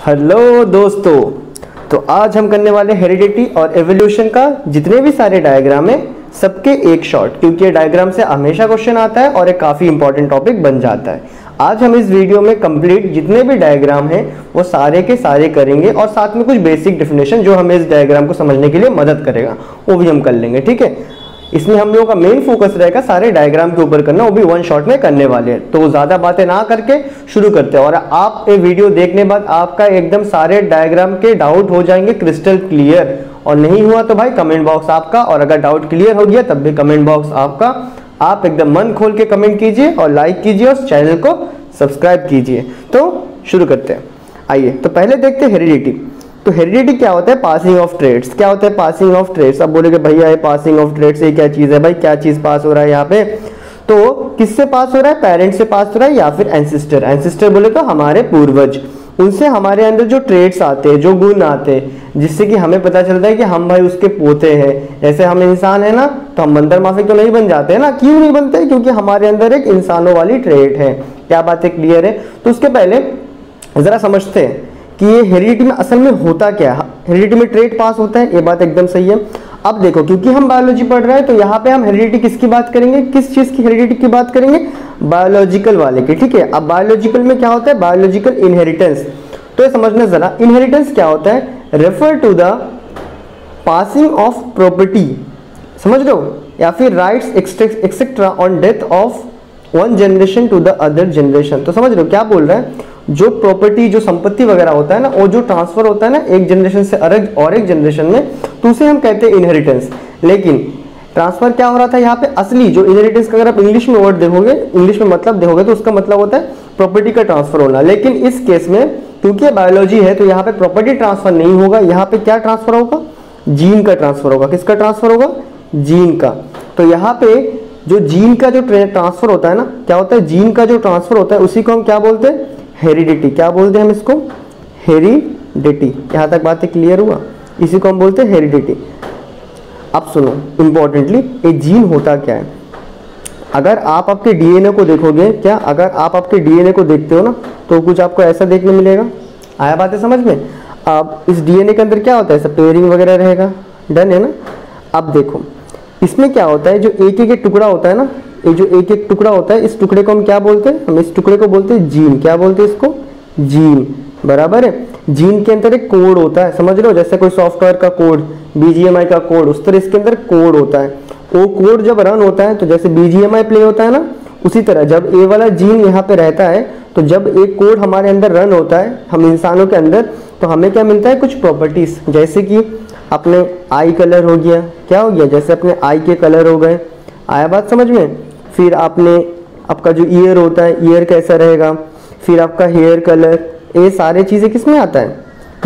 Hello दोस्तों, तो आज हम करने वाले हेरिडिटी और एवोल्यूशन का जितने भी सारे डायग्राम है सबके एक शॉट, क्योंकि ये डायग्राम से हमेशा क्वेश्चन आता है और एक काफ़ी इंपॉर्टेंट टॉपिक बन जाता है। आज हम इस वीडियो में कंप्लीट जितने भी डायग्राम हैं वो सारे के सारे करेंगे और साथ में कुछ बेसिक डेफिनेशन जो हमें इस डायग्राम को समझने के लिए मदद करेगा वो भी हम कर लेंगे। ठीक है, इसमें हम लोगों का मेन फोकस रहेगा सारे डायग्राम के ऊपर करना, वो भी वन शॉट में करने वाले हैं। तो ज़्यादा बातें ना करके शुरू करते हैं। और आप ये वीडियो देखने बाद आपका एकदम सारे डायग्राम के डाउट हो जाएंगे क्रिस्टल क्लियर, और नहीं हुआ तो भाई कमेंट बॉक्स आपका, और अगर डाउट क्लियर हो गया तब भी कमेंट बॉक्स आपका। आप एकदम मन खोल के कमेंट कीजिए और लाइक कीजिए और चैनल को सब्सक्राइब कीजिए। तो शुरू करते हैं। आइए, तो पहले देखते हैं हेरिडिटी। तो हेरिडिटी क्या होता है? Passing of traits. क्या होता है पासिंग ऑफ ट्रेड्स? अब बोलेगे भैया ये पासिंग ऑफ ट्रेड्स ये क्या चीज़ है भाई? क्या चीज़ पास हो रहा है यहाँ पे? तो किससे पास हो रहा है? पेरेंट्स से पास हो रहा है या फिर एंसेस्टर। एंसेस्टर बोले तो हमारे पूर्वज, उनसे हमारे अंदर जो ट्रेड्स आते हैं, जो गुण आते हैं, जिससे कि हमें पता चलता है कि हम भाई उसके पोते हैं। जैसे हम इंसान है ना, तो हम बंदर माफिक तो नहीं बन जाते हैं ना। क्यों नहीं बनते? क्योंकि हमारे अंदर एक इंसानों वाली ट्रेड है। क्या बात है? क्लियर है? तो उसके पहले जरा समझते हैं कि ये हेरिडिटी में असल में होता क्या है। हेरिडिटी में ट्रेड पास होता है, ये बात एकदम सही है। अब देखो, क्योंकि हम बायोलॉजी पढ़ रहे हैं तो यहाँ पे हम हेरिडिटी किसकी बात करेंगे? किस चीज़ की हेरिडिटी की बात करेंगे? बायोलॉजिकल वाले की। ठीक है, अब बायोलॉजिकल में क्या होता है? Biological inheritance. तो ये समझना जरा, इनहेरिटेंस क्या होता है? Refer to the passing of property, समझ रहे हो, या फिर rights etcetera on death of one generation to the other generation. तो समझ रहे हो क्या बोल रहा है? जो प्रॉपर्टी, जो संपत्ति वगैरह होता है ना, वो जो ट्रांसफर होता है ना एक जनरेशन से और एक जनरेशन में, तो उसे हम कहते हैं इनहेरिटेंस। लेकिन ट्रांसफर क्या हो रहा था यहाँ पे? असली जो इनहेरिटेंस का अगर आप इंग्लिश में वर्ड देखोगे, इंग्लिश में मतलब देखोगे, तो उसका मतलब होता है प्रॉपर्टी का ट्रांसफर होना। लेकिन इस केस में क्योंकि बायोलॉजी है तो यहाँ पे प्रॉपर्टी ट्रांसफर नहीं होगा, यहाँ पे क्या ट्रांसफर होगा? जीन का ट्रांसफर होगा। किसका ट्रांसफर होगा? जीन का। तो यहाँ पे जो जीन का जो ट्रांसफर होता है ना, क्या होता है? जीन का जो ट्रांसफर होता है उसी को हम क्या बोलते हैं? हेरिडिटी। क्या बोलते हैं हम इसको? हेरिडिटी। यहाँ तक बातें क्लियर हुआ? इसी को हम बोलते हैं हेरिडिटी। अब सुनो इंपॉर्टेंटली, ये जीन होता क्या है? अगर आप आपके डीएनए को देखोगे, क्या अगर आप आपके डीएनए को देखते हो ना, तो कुछ आपको ऐसा देखने मिलेगा। आया बातें समझ में? अब इस डीएनए के अंदर क्या होता है? सब पेयरिंग वगैरह रहेगा, डन है ना। अब देखो इसमें क्या होता है, जो एक एक टुकड़ा होता है ना, ये जो एक एक टुकड़ा होता है, इस टुकड़े को हम क्या बोलते हैं? हम इस टुकड़े को बोलते हैं जीन। क्या बोलते हैं इसको? जीन। बराबर है। जीन के अंदर एक कोड होता है, समझ रहे हो, जैसे कोई सॉफ्टवेयर का कोड, बीजीएमआई का कोड, उस तरह इसके अंदर कोड होता है। वो कोड जब रन होता है तो जैसे बीजीएमआई प्ले होता है ना, उसी तरह जब ए वाला जीन यहाँ पे रहता है, तो जब एक कोड हमारे अंदर रन होता है, हम इंसानों के अंदर, तो हमें क्या मिलता है? कुछ प्रॉपर्टीज, जैसे कि अपने आई कलर हो गया। क्या हो गया? जैसे अपने आई के कलर हो गए। आया बात समझ में? फिर आपका जो ईयर होता है, ईयर कैसा रहेगा, फिर आपका हेयर कलर, ये सारे चीज़ें किस में आता है?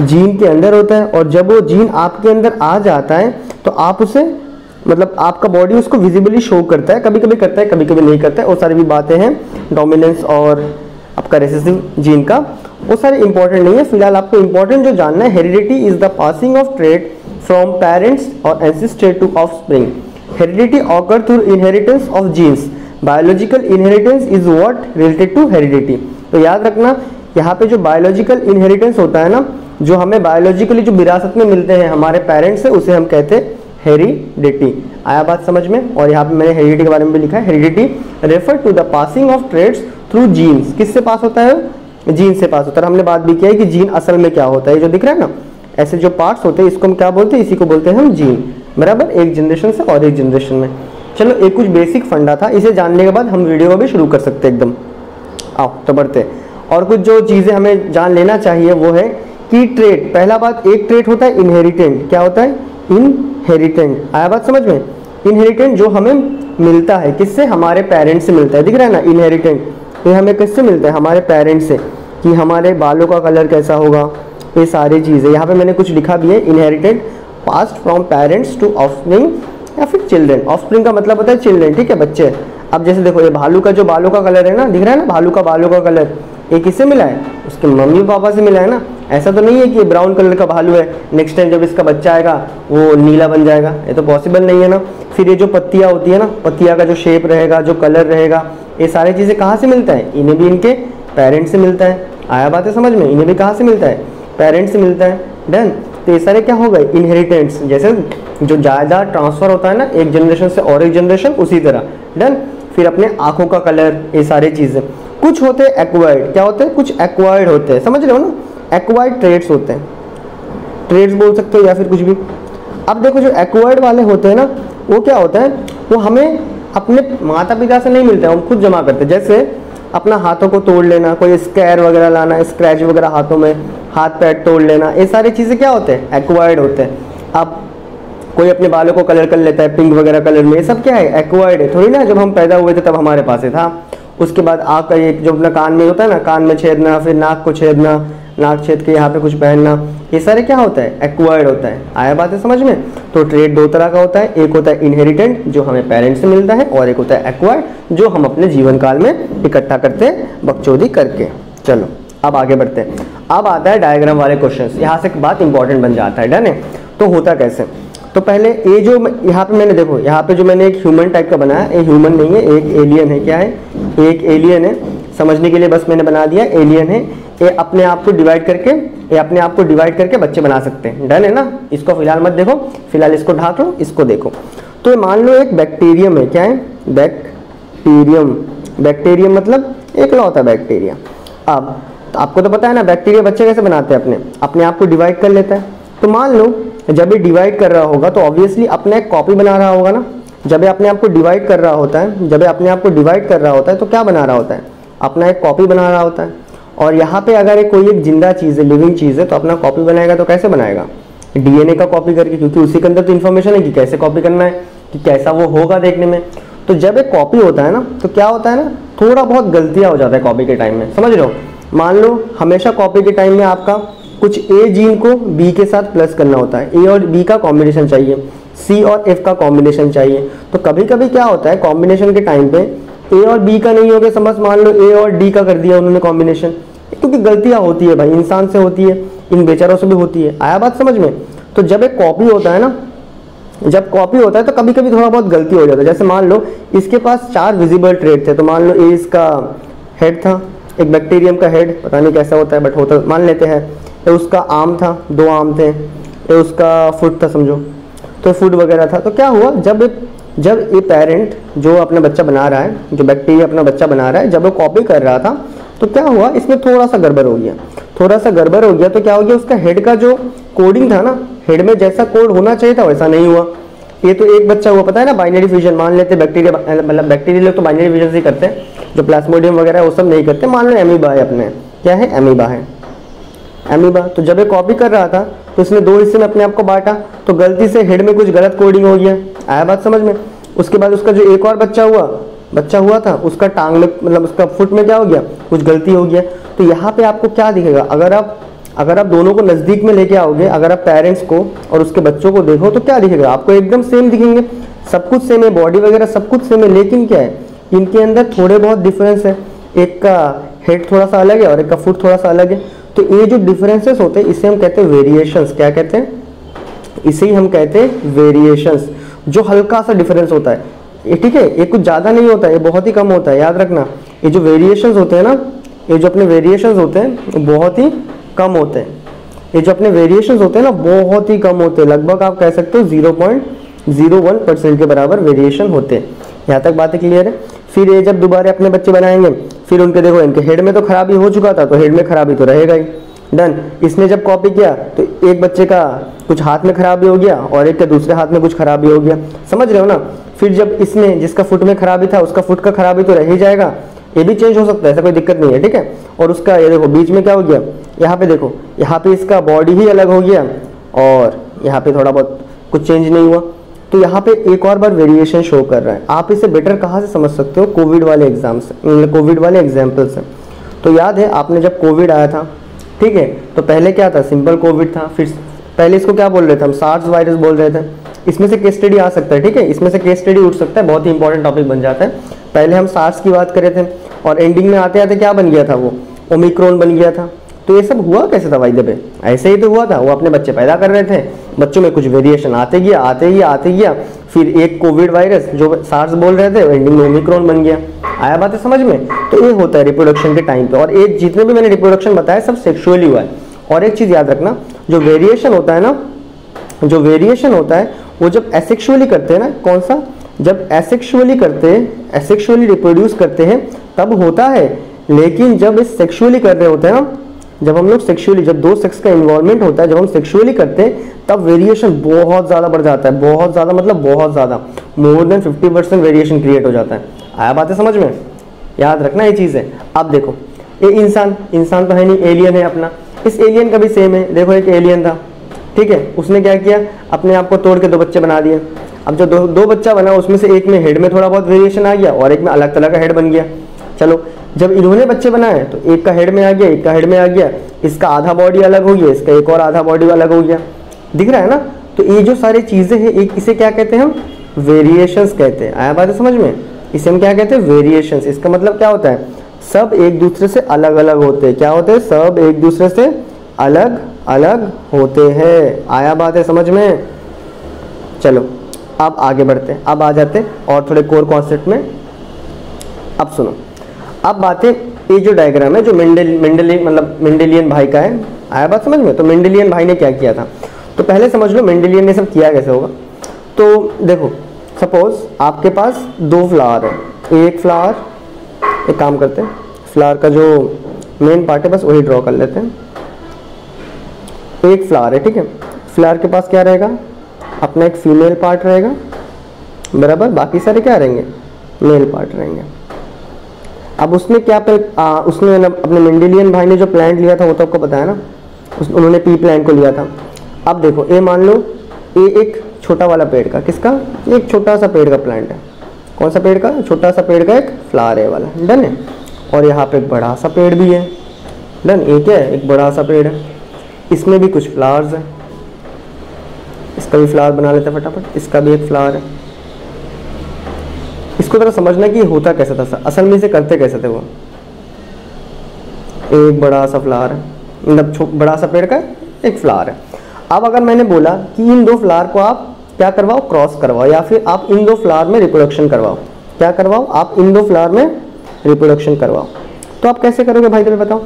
जीन के अंदर होता है। और जब वो जीन आपके अंदर आ जाता है तो आप उसे, मतलब आपका बॉडी उसको विजिबली शो करता है, कभी कभी करता है कभी कभी नहीं करता है। वो सारी भी बातें हैं, डोमिनेंस और आपका रेसेसिव जीन का, वो सारे इंपॉर्टेंट नहीं है। फिलहाल आपको इंपॉर्टेंट जो जानना है, heredity is the passing of traits from parents और ancestor to offspring. Heredity occur through inheritance of genes. Biological inheritance is what related to heredity. तो याद रखना, यहाँ पे जो बायोलॉजिकल इनहेरिटेंस होता है ना, जो हमें बायोलॉजिकली जो विरासत में मिलते हैं हमारे पेरेंट्स से, उसे हम कहते हैं हेरिडिटी। आया बात समझ में? और यहाँ पे मैंने हेरिडिटी के बारे में भी लिखा है। Heredity refer to the passing of traits through genes. किससे पास होता है? जीन से पास होता है। हमने बात भी किया है कि जीन असल में क्या होता है। जो दिख रहा है ना, ऐसे जो पार्ट्स होते हैं, इसको हम क्या बोलते हैं? इसी को बोलते हैं हम जीन। बराबर, एक जनरेशन से और एक जनरेशन में। चलो, एक कुछ बेसिक फंडा था, इसे जानने के बाद हम वीडियो को भी शुरू कर सकते हैं एकदम। आओ तो बढ़ते हैं। और कुछ जो चीज़ें हमें जान लेना चाहिए वो है कि ट्रेड, पहला बात, एक ट्रेड होता है इनहेरिटेंट। क्या होता है? इनहेरिटेंट। आया बात समझ में? इनहेरिटेंट जो हमें मिलता है किससे? हमारे पेरेंट्स से मिलता है। दिख रहा है ना इनहेरिटेंट, ये हमें किससे मिलता है? हमारे पेरेंट्स से। कि हमारे बालों का कलर कैसा होगा, ये सारी चीज़ें यहाँ पे मैंने कुछ लिखा भी है। Inherited passed from parents to offspring या फिर चिल्ड्रन। ऑफस्प्रिंग का मतलब होता है चिल्ड्रन, ठीक है, बच्चे। अब जैसे देखो, ये भालू का जो बालों का कलर है ना, दिख रहा है ना, भालू का बालों का कलर, ये किससे मिला है? उसके मम्मी पापा से मिला है ना। ऐसा तो नहीं है कि ये ब्राउन कलर का भालू है, नेक्स्ट टाइम जब इसका बच्चा आएगा वो नीला बन जाएगा, ये तो पॉसिबल नहीं है ना। फिर ये जो पत्तियाँ होती है ना, पत्तियाँ का जो शेप रहेगा, जो कलर रहेगा, ये सारी चीज़ें कहाँ से मिलता है? इन्हें भी इनके पेरेंट्स से मिलता है। आया बात है समझ में? इन्हें भी कहाँ से मिलता है? पेरेंट्स से मिलता है। डन। तो ये सारे क्या हो गए, इनहेरिटेंस, जैसे जो ज़्यादा ट्रांसफर होता है ना एक जनरेशन से और एक जनरेशन, उसी तरह। डन। फिर अपने आंखों का कलर, ये सारी चीज़ें। कुछ होते हैं एक्वायर्ड, क्या होते हैं, कुछ एक्वायर्ड होते हैं, समझ रहे हो ना, एक्वायर्ड ट्रेड्स होते हैं, ट्रेड्स बोल सकते हो या फिर कुछ भी। अब देखो जो एक्वायर्ड वाले होते हैं ना, वो क्या होता है, वो हमें अपने माता पिता से नहीं मिलता है, हम खुद जमा करते हैं। जैसे अपना हाथों को तोड़ लेना, कोई स्कैर वगैरह लाना, स्क्रैच वगैरह हाथों में, हाथ पैर तोड़ लेना, ये सारी चीज़ें क्या होते हैं, एक्वायर्ड होते हैं। अब कोई अपने बालों को कलर कर लेता है पिंक वगैरह कलर में, ये सब क्या है, एक्वायर्ड है। थोड़ी ना जब हम पैदा हुए थे तब हमारे पास ही था। उसके बाद आँख का एक जो अपना कान में होता है ना, कान में छेदना, फिर नाक को छेदना, नाक छेद के यहाँ पे कुछ पहनना, ये सारे क्या होता है, एक्वायर्ड होता है। आया बात है समझ में। तो ट्रेड दो तरह का होता है, एक होता है इनहेरिटेंट जो हमें पेरेंट्स से मिलता है, और एक होता है एक्वायर्ड जो हम अपने जीवन काल में इकट्ठा करते हैं बकचोदी करके। चलो अब आगे बढ़ते हैं। अब आता है डायग्राम वाले क्वेश्चंस, यहाँ से बात इंपॉर्टेंट बन जाता है। डन है। तो होता कैसे, तो पहले ये जो यहाँ पे मैंने देखो, यहाँ पे जो मैंने एक ह्यूमन टाइप का बनाया, ये ह्यूमन नहीं है, एक एलियन है। क्या है, एक एलियन है, समझने के लिए बस मैंने बना दिया, एलियन है। ये अपने आप को डिवाइड करके, ये अपने आप को डिवाइड करके बच्चे बना सकते हैं। डन है ना। इसको फिलहाल मत देखो, फिलहाल इसको ढाक लो, इसको देखो। तो ये मान लो एक बैक्टीरियम है, क्या है, बैक्टीरियम। बैक्टीरियम मतलब एक लौता बैक्टीरिया। अब तो आपको तो पता है ना बैक्टीरिया बच्चे कैसे बनाते हैं, अपने आप को डिवाइड कर लेता है। तो मान लो जब ये डिवाइड कर रहा होगा तो ऑब्वियसली अपना एक कॉपी बना रहा होगा ना। जब ये अपने आप को डिवाइड कर रहा होता है, जब ये अपने आप को डिवाइड कर रहा होता है तो क्या बना रहा होता है, अपना एक कॉपी बना रहा होता है। और यहाँ पे अगर एक कोई एक जिंदा चीज़ है, लिविंग चीज़ है, तो अपना कॉपी बनाएगा तो कैसे बनाएगा, डीएनए का कॉपी करके, क्योंकि उसी के अंदर तो इन्फॉर्मेशन है कि कैसे कॉपी करना है, कि कैसा वो होगा देखने में। तो जब एक कॉपी होता है ना, तो क्या होता है ना, थोड़ा बहुत गलतियाँ हो जाता है कॉपी के टाइम में, समझ रहे हो। मान लो हमेशा कॉपी के टाइम में आपका कुछ ए जीन को बी के साथ प्लस करना होता है, ए और बी का कॉम्बिनेशन चाहिए, सी और एफ का कॉम्बिनेशन चाहिए। तो कभी कभी क्या होता है कॉम्बिनेशन के टाइम पे ए और बी का नहीं हो गया, समझ मान लो ए और डी का कर दिया उन्होंने कॉम्बिनेशन, क्योंकि गलतियां होती है भाई, इंसान से होती है, इन बेचारों से भी होती है। आया बात समझ में। तो जब एक कॉपी होता है ना, जब कॉपी होता है तो कभी कभी थोड़ा बहुत गलती हो जाता है। जैसे मान लो इसके पास 4 विजिबल ट्रेड थे, तो मान लो ए इसका हेड था, एक बैक्टीरियम का हेड, पता नहीं कैसा होता है बट होता मान लेते हैं। ये उसका आर्म था, 2 आर्म थे, ये उसका फुट था समझो, तो फुट वगैरह था। तो क्या हुआ, जब ये पेरेंट जो अपना बच्चा बना रहा है, जो बैक्टीरिया अपना बच्चा बना रहा है, जब वो कॉपी कर रहा था तो क्या हुआ, इसमें थोड़ा सा गड़बड़ हो गया, थोड़ा सा गड़बड़ हो गया। तो क्या हो गया, उसका हेड का जो कोडिंग था ना, हेड में जैसा कोड होना चाहिए था वैसा नहीं हुआ। ये तो एक बच्चा हुआ, पता है ना, बाइनरी फ्यूजन मान लेते बैक्टीरिया, मतलब बैक्टीरिया लोग तो बाइनरी फ्यूजन से करते हैं, जो प्लाज्मोडियम वगैरह वो सब नहीं करते। मान लो एमीबा है, अपने क्या है, एमीबा है, एमीबा। तो जब ये कॉपी कर रहा था तो इसने 2 हिस्से में अपने आप को बांटा, तो गलती से हेड में कुछ गलत कोडिंग हो गया। आया बात समझ में। उसके बाद उसका जो एक और बच्चा हुआ था, उसका टांग में, मतलब उसका फुट में क्या हो गया, कुछ गलती हो गया। तो यहाँ पे आपको क्या दिखेगा, अगर आप दोनों को नज़दीक में लेके आओगे, अगर आप पेरेंट्स को और उसके बच्चों को देखो तो क्या दिखेगा, आपको एकदम सेम दिखेंगे, सब कुछ सेम है, बॉडी वगैरह सब कुछ सेम है। लेकिन क्या है, इनके अंदर थोड़े बहुत डिफरेंस है, एक का हेड थोड़ा सा अलग है और एक का फुट थोड़ा सा अलग है। तो ये जो डिफरेंसेस होते हैं इसे हम कहते हैं वेरिएशंस। क्या कहते हैं, इसे ही हम कहते हैं वेरिएशंस, जो हल्का सा डिफरेंस होता है। ये ठीक है, ये कुछ ज़्यादा नहीं होता है, ये बहुत ही कम होता है, याद रखना। ये जो वेरिएशंस होते हैं ना, ये जो अपने वेरिएशंस होते हैं बहुत ही कम होते हैं। ये जो अपने वेरिएशंस होते हैं ना बहुत ही कम होते हैं, लगभग आप कह सकते हो 0.01% के बराबर वेरिएशन होते हैं। यहाँ तक बातें क्लियर है। फिर ये जब दोबारा अपने बच्चे बनाएंगे, फिर उनके देखो, इनके हेड में तो खराबी हो चुका था, तो हेड में खराबी तो रहेगा ही। डन। इसने जब कॉपी किया तो एक बच्चे का कुछ हाथ में खराबी हो गया और एक के दूसरे हाथ में कुछ खराबी हो गया, समझ रहे हो ना। फिर जब इसने, जिसका फुट में खराबी था, उसका फुट का खराबी तो रह ही जाएगा, ये भी चेंज हो सकता है, ऐसा कोई दिक्कत नहीं है, ठीक है। और उसका ये देखो बीच में क्या हो गया, यहाँ पे देखो, यहाँ पे इसका बॉडी ही अलग हो गया और यहाँ पे थोड़ा बहुत कुछ चेंज नहीं हुआ। तो यहाँ पे एक और बार वेरिएशन शो कर रहा है। आप इसे बेटर कहाँ से समझ सकते हो, कोविड वाले एग्जाम से, कोविड वाले एग्जाम्पल से। तो याद है आपने जब कोविड आया था, ठीक है, तो पहले क्या था, सिंपल कोविड था। फिर पहले इसको क्या बोल रहे थे हम, सार्स वायरस बोल रहे थे। इसमें से केस स्टडी आ सकता है, ठीक है, इसमें से केस स्टडी उठ सकता है, बहुत ही इंपॉर्टेंट टॉपिक बन जाता है। पहले हम सार्स की बात कर रहे थे और एंडिंग में आते आते क्या बन गया था, वो ओमिक्रॉन बन गया था। तो ये सब हुआ कैसे था भाई, दबे ऐसे ही तो हुआ था, वो अपने बच्चे पैदा कर रहे थे, बच्चों में कुछ वेरिएशन आते गया, फिर एक कोविड वायरस जो सार्स बोल रहे थे एंडिंग में ओमिक्रॉन बन गया। आया बात है समझ में। तो ये होता है रिप्रोडक्शन के टाइम पे। और ये जितने भी मैंने रिप्रोडक्शन बताया सब सेक्सुअली हुआ है, और एक चीज़ याद रखना, जो वेरिएशन होता है ना, जो वेरिएशन होता है वो जब एसेक्सुअली करते हैं ना, कौन सा, जब एसेक्सुअली करते हैं, एसेक्सुअली रिप्रोड्यूस करते हैं तब होता है। लेकिन जब इस सेक्सुअली कर रहे होते हैं ना, जब हम लोग सेक्सुअली, जब दो सेक्स का इन्वॉल्वमेंट होता है, जब हम सेक्सुअली करते हैं तब वेरिएशन बहुत ज़्यादा बढ़ जाता है, बहुत ज़्यादा मतलब बहुत ज़्यादा, मोर देन 50% वेरिएशन क्रिएट हो जाता है। आया बात है समझ में, याद रखना ये चीज़ है। अब देखो ये इंसान तो है नहीं, एलियन है अपना, इस एलियन का भी सेम है। देखो एक एलियन था, ठीक है, उसने क्या किया, अपने आप को तोड़ के दो बच्चे बना दिए। अब जो दो बच्चा बना उसमें से एक में हेड में थोड़ा बहुत वेरिएशन आ गया और एक में अलग तरह का हेड बन गया। चलो जब इन्होंने बच्चे बनाए तो एक का हेड में आ गया, एक का हेड में आ गया, इसका आधा बॉडी अलग हो गया, इसका एक और आधा बॉडी अलग हो गया, दिख रहा है ना। तो ये जो सारी चीज़ें हैं, एक इसे क्या कहते हैं हम, वेरिएशंस कहते हैं। आया बात है समझ में, इसे हम क्या कहते हैं, वेरिएशंस। इसका मतलब क्या होता है, सब एक दूसरे से अलग अलग होते हैं। क्या होते हैं, सब एक दूसरे से अलग अलग होते हैं। आया बात है समझ में। चलो अब आगे बढ़ते हैं, अब आ जाते हैं और थोड़े कोर कॉन्सेप्ट में। अब सुनो, अब बातें, ये जो डायग्राम है जो मेंडेलियन भाई का है, आया बात समझ में। तो मेंडेलियन भाई ने क्या किया था, तो पहले समझ लो मेंडेलियन ने सब किया कैसे होगा। तो देखो सपोज आपके पास दो फ्लावर है, एक फ्लावर, एक काम करते हैं, फ्लावर का जो मेन पार्ट है बस वही ड्रॉ कर लेते हैं। एक फ्लावर है, ठीक है, फ्लावर के पास क्या रहेगा, अपना एक फीमेल पार्ट रहेगा, बराबर, बाकी सारे क्या रहेंगे, मेल पार्ट रहेंगे। अब उसने क्या उसने अपने मेंडेलियन भाई ने जो प्लांट लिया था वो तो आपको पता है ना, उन्होंने पी प्लांट को लिया था। अब देखो ये मान लो ये एक छोटा वाला पेड़ का, किसका, एक छोटा सा पेड़ का प्लांट है। कौन सा पेड़ का, छोटा सा पेड़ का एक फ्लावर है वाला, डन है। और यहाँ पे एक बड़ा सा पेड़ भी है, डन, एक है, एक बड़ा सा पेड़ है, इसमें भी कुछ फ्लावर्स है, इसका भी फ्लावर बना लेते हैं फटाफट, इसका भी एक फ्लावर है। इसको जरा समझना कि होता कैसे था, असल में इसे करते कैसे थे वो। एक बड़ा सा फ्लावर है, मतलब बड़ा सा पेड़ का एक फ्लावर है। अब अगर मैंने बोला कि इन दो फ्लावर को आप क्या करवाओ, क्रॉस करवाओ, या फिर आप इन दो फ्लावर में रिप्रोडक्शन करवाओ, क्या करवाओ, आप इन दो फ्लावर में रिप्रोडक्शन करवाओ, तो आप कैसे करोगे भाई, तुम्हें बताओ।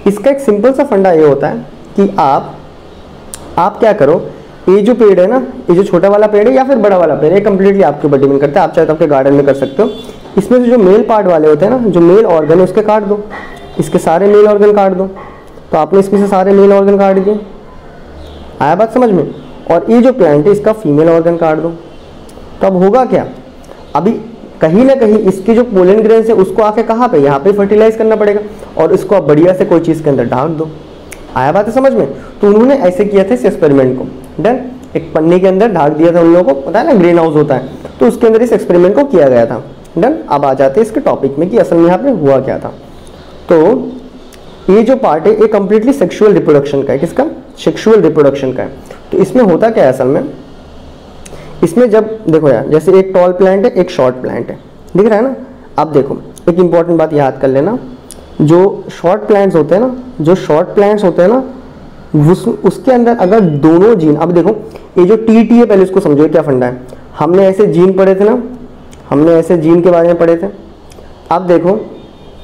इसका एक सिंपल सा फंडा ये होता है कि आप क्या करो, ये जो पेड़ है ना, ये जो छोटा वाला पेड़ है या फिर बड़ा वाला पेड़ है, ये कंप्लीटली आपके ऊपर डिपेंड करता है, आप चाहे तो आपके गार्डन में कर सकते हो। इसमें से जो मेल पार्ट वाले होते हैं ना, जो मेल ऑर्गन है उसके काट दो, इसके सारे मेल ऑर्गन काट दो। तो आपने इसमें से सारे मेल ऑर्गन काट दिए, आया बात समझ में। और ये जो प्लांट है इसका फीमेल ऑर्गन काट दो। तो अब होगा क्या, अभी कहीं ना कहीं इसकी जो पोलन ग्रेन्स है उसको आके कहाँ पे, यहाँ पे फर्टिलाइज करना पड़ेगा, और इसको आप बढ़िया से कोई चीज़ के अंदर ढाक दो। आया बात है समझ में। तो उन्होंने ऐसे किया था इस एक्सपेरिमेंट को, डन, एक पन्नी के अंदर ढाक दिया था उन लोगों को, पता है ना ग्रीन हाउस होता है, तो उसके अंदर इस एक्सपेरिमेंट को किया गया था, डन। अब आ जाते हैं इसके टॉपिक में कि असल में यहाँ पे हुआ क्या था। तो ये जो पार्ट है ये कंप्लीटली सेक्सुअल रिप्रोडक्शन का है, किसका, सेक्सुअल रिप्रोडक्शन का है। तो इसमें होता क्या है असल में, इसमें जब देखो यार, जैसे एक टॉल प्लांट है, एक शॉर्ट प्लांट है, दिख रहा है ना। अब देखो एक इंपॉर्टेंट बात याद कर लेना, जो शॉर्ट प्लांट्स होते हैं ना, जो शॉर्ट प्लांट्स होते हैं ना, उसके अंदर अगर दोनों जीन, अब देखो ये जो टी है, पहले इसको समझो क्या फंडा है। हमने ऐसे जीन पढ़े थे ना, हमने ऐसे जीन के बारे में पढ़े थे। अब देखो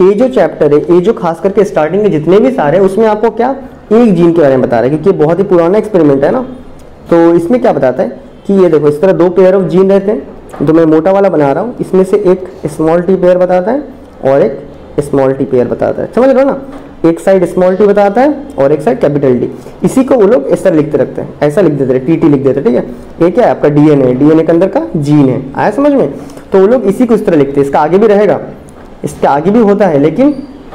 ये जो चैप्टर है, ये जो खास करके स्टार्टिंग के जितने भी सारे, उसमें आपको क्या एक जीन के बारे में बता रहा है, क्योंकि ये बहुत ही पुराना एक्सपेरिमेंट है ना। तो इसमें क्या बताता है कि ये देखो इस तरह दो पेयर ऑफ जीन रहते हैं, जो मैं मोटा वाला बना रहा हूँ, इसमें से एक स्मॉल टी पेयर बताता है और एक स्मॉल टी पेयर बताता है, समझ लो ना। एक साइड स्मॉल टी बताता है और एक साइड कैपिटल डी। इसी को वो लोग इस तरह लिखते रखते हैं, ऐसा लिख देते हैं, टी लिख देते हैं, ठीक है। ये क्या है आपका डीएनए, डीएनए के अंदर का जीन है, आया समझ में। तो वो लोग इसी को इस तरह लिखते हैं। इसका आगे भी रहेगा, इसके आगे भी होता है, लेकिन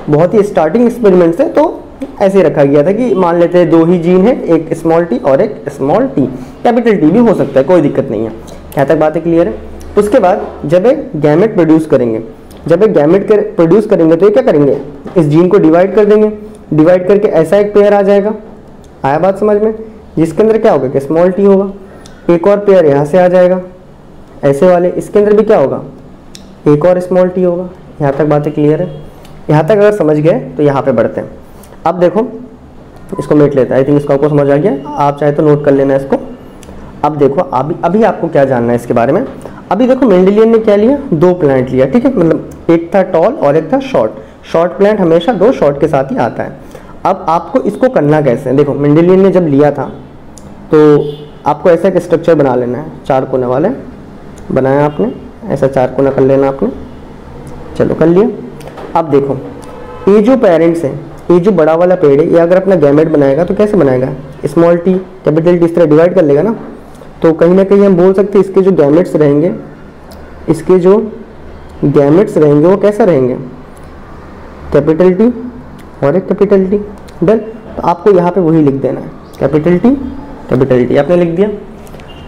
बहुत ही स्टार्टिंग एक्सपेरिमेंट से तो ऐसे ही रखा गया था कि मान लेते हैं दो ही जीन है, एक स्मॉल टी और एक स्मॉल टी, कैपिटल टी भी हो सकता है, कोई दिक्कत नहीं है। क्या तक बातें क्लियर है। उसके बाद जब एक गैमेट प्रोड्यूस करेंगे, जब एक गैमेट प्रोड्यूस करेंगे तो ये क्या करेंगे, इस जीन को डिवाइड कर देंगे, डिवाइड करके ऐसा एक पेयर आ जाएगा, आया बात समझ में, जिसके अंदर क्या होगा कि स्मॉल टी होगा। एक और पेयर यहाँ से आ जाएगा ऐसे वाले, इसके अंदर भी क्या होगा, एक और स्मॉल टी होगा। यहाँ तक बातें क्लियर है। यहाँ तक अगर समझ गए तो यहाँ पे बढ़ते हैं। अब देखो इसको मेट लेते हैं, आई थिंक इसको आपको समझ आ गया, आप चाहे तो नोट कर लेना इसको। अब देखो अभी आपको क्या जानना है इसके बारे में। अभी देखो मेंडेलियन ने क्या लिया, दो प्लांट लिया, ठीक है, मतलब एक था टॉल और एक था शॉर्ट। शॉर्ट प्लांट हमेशा दो शॉर्ट के साथ ही आता है। अब आपको इसको करना कैसे है, देखो मेंडेलियन ने जब लिया था तो आपको ऐसा एक स्ट्रक्चर बना लेना है, 4 कोने वाले बनाया आपने, ऐसा 4 कोना कर लेना आपने, चलो कर लिया। अब देखो ये जो पेरेंट्स है, ये जो बड़ा वाला पेड़ है, ये अगर अपना गैमेट बनाएगा तो कैसे बनाएगा, स्मॉल टी कैपिटल टी इस तरह डिवाइड कर लेगा ना। तो कहीं ना कहीं हम बोल सकते हैं इसके जो गैमेट्स रहेंगे, इसके जो गैमेट्स रहेंगे वो कैसा रहेंगे, कैपिटल टी और एक कैपिटल टी। डन। तो आपको यहाँ पे वही लिख देना है, कैपिटल टी आपने लिख दिया।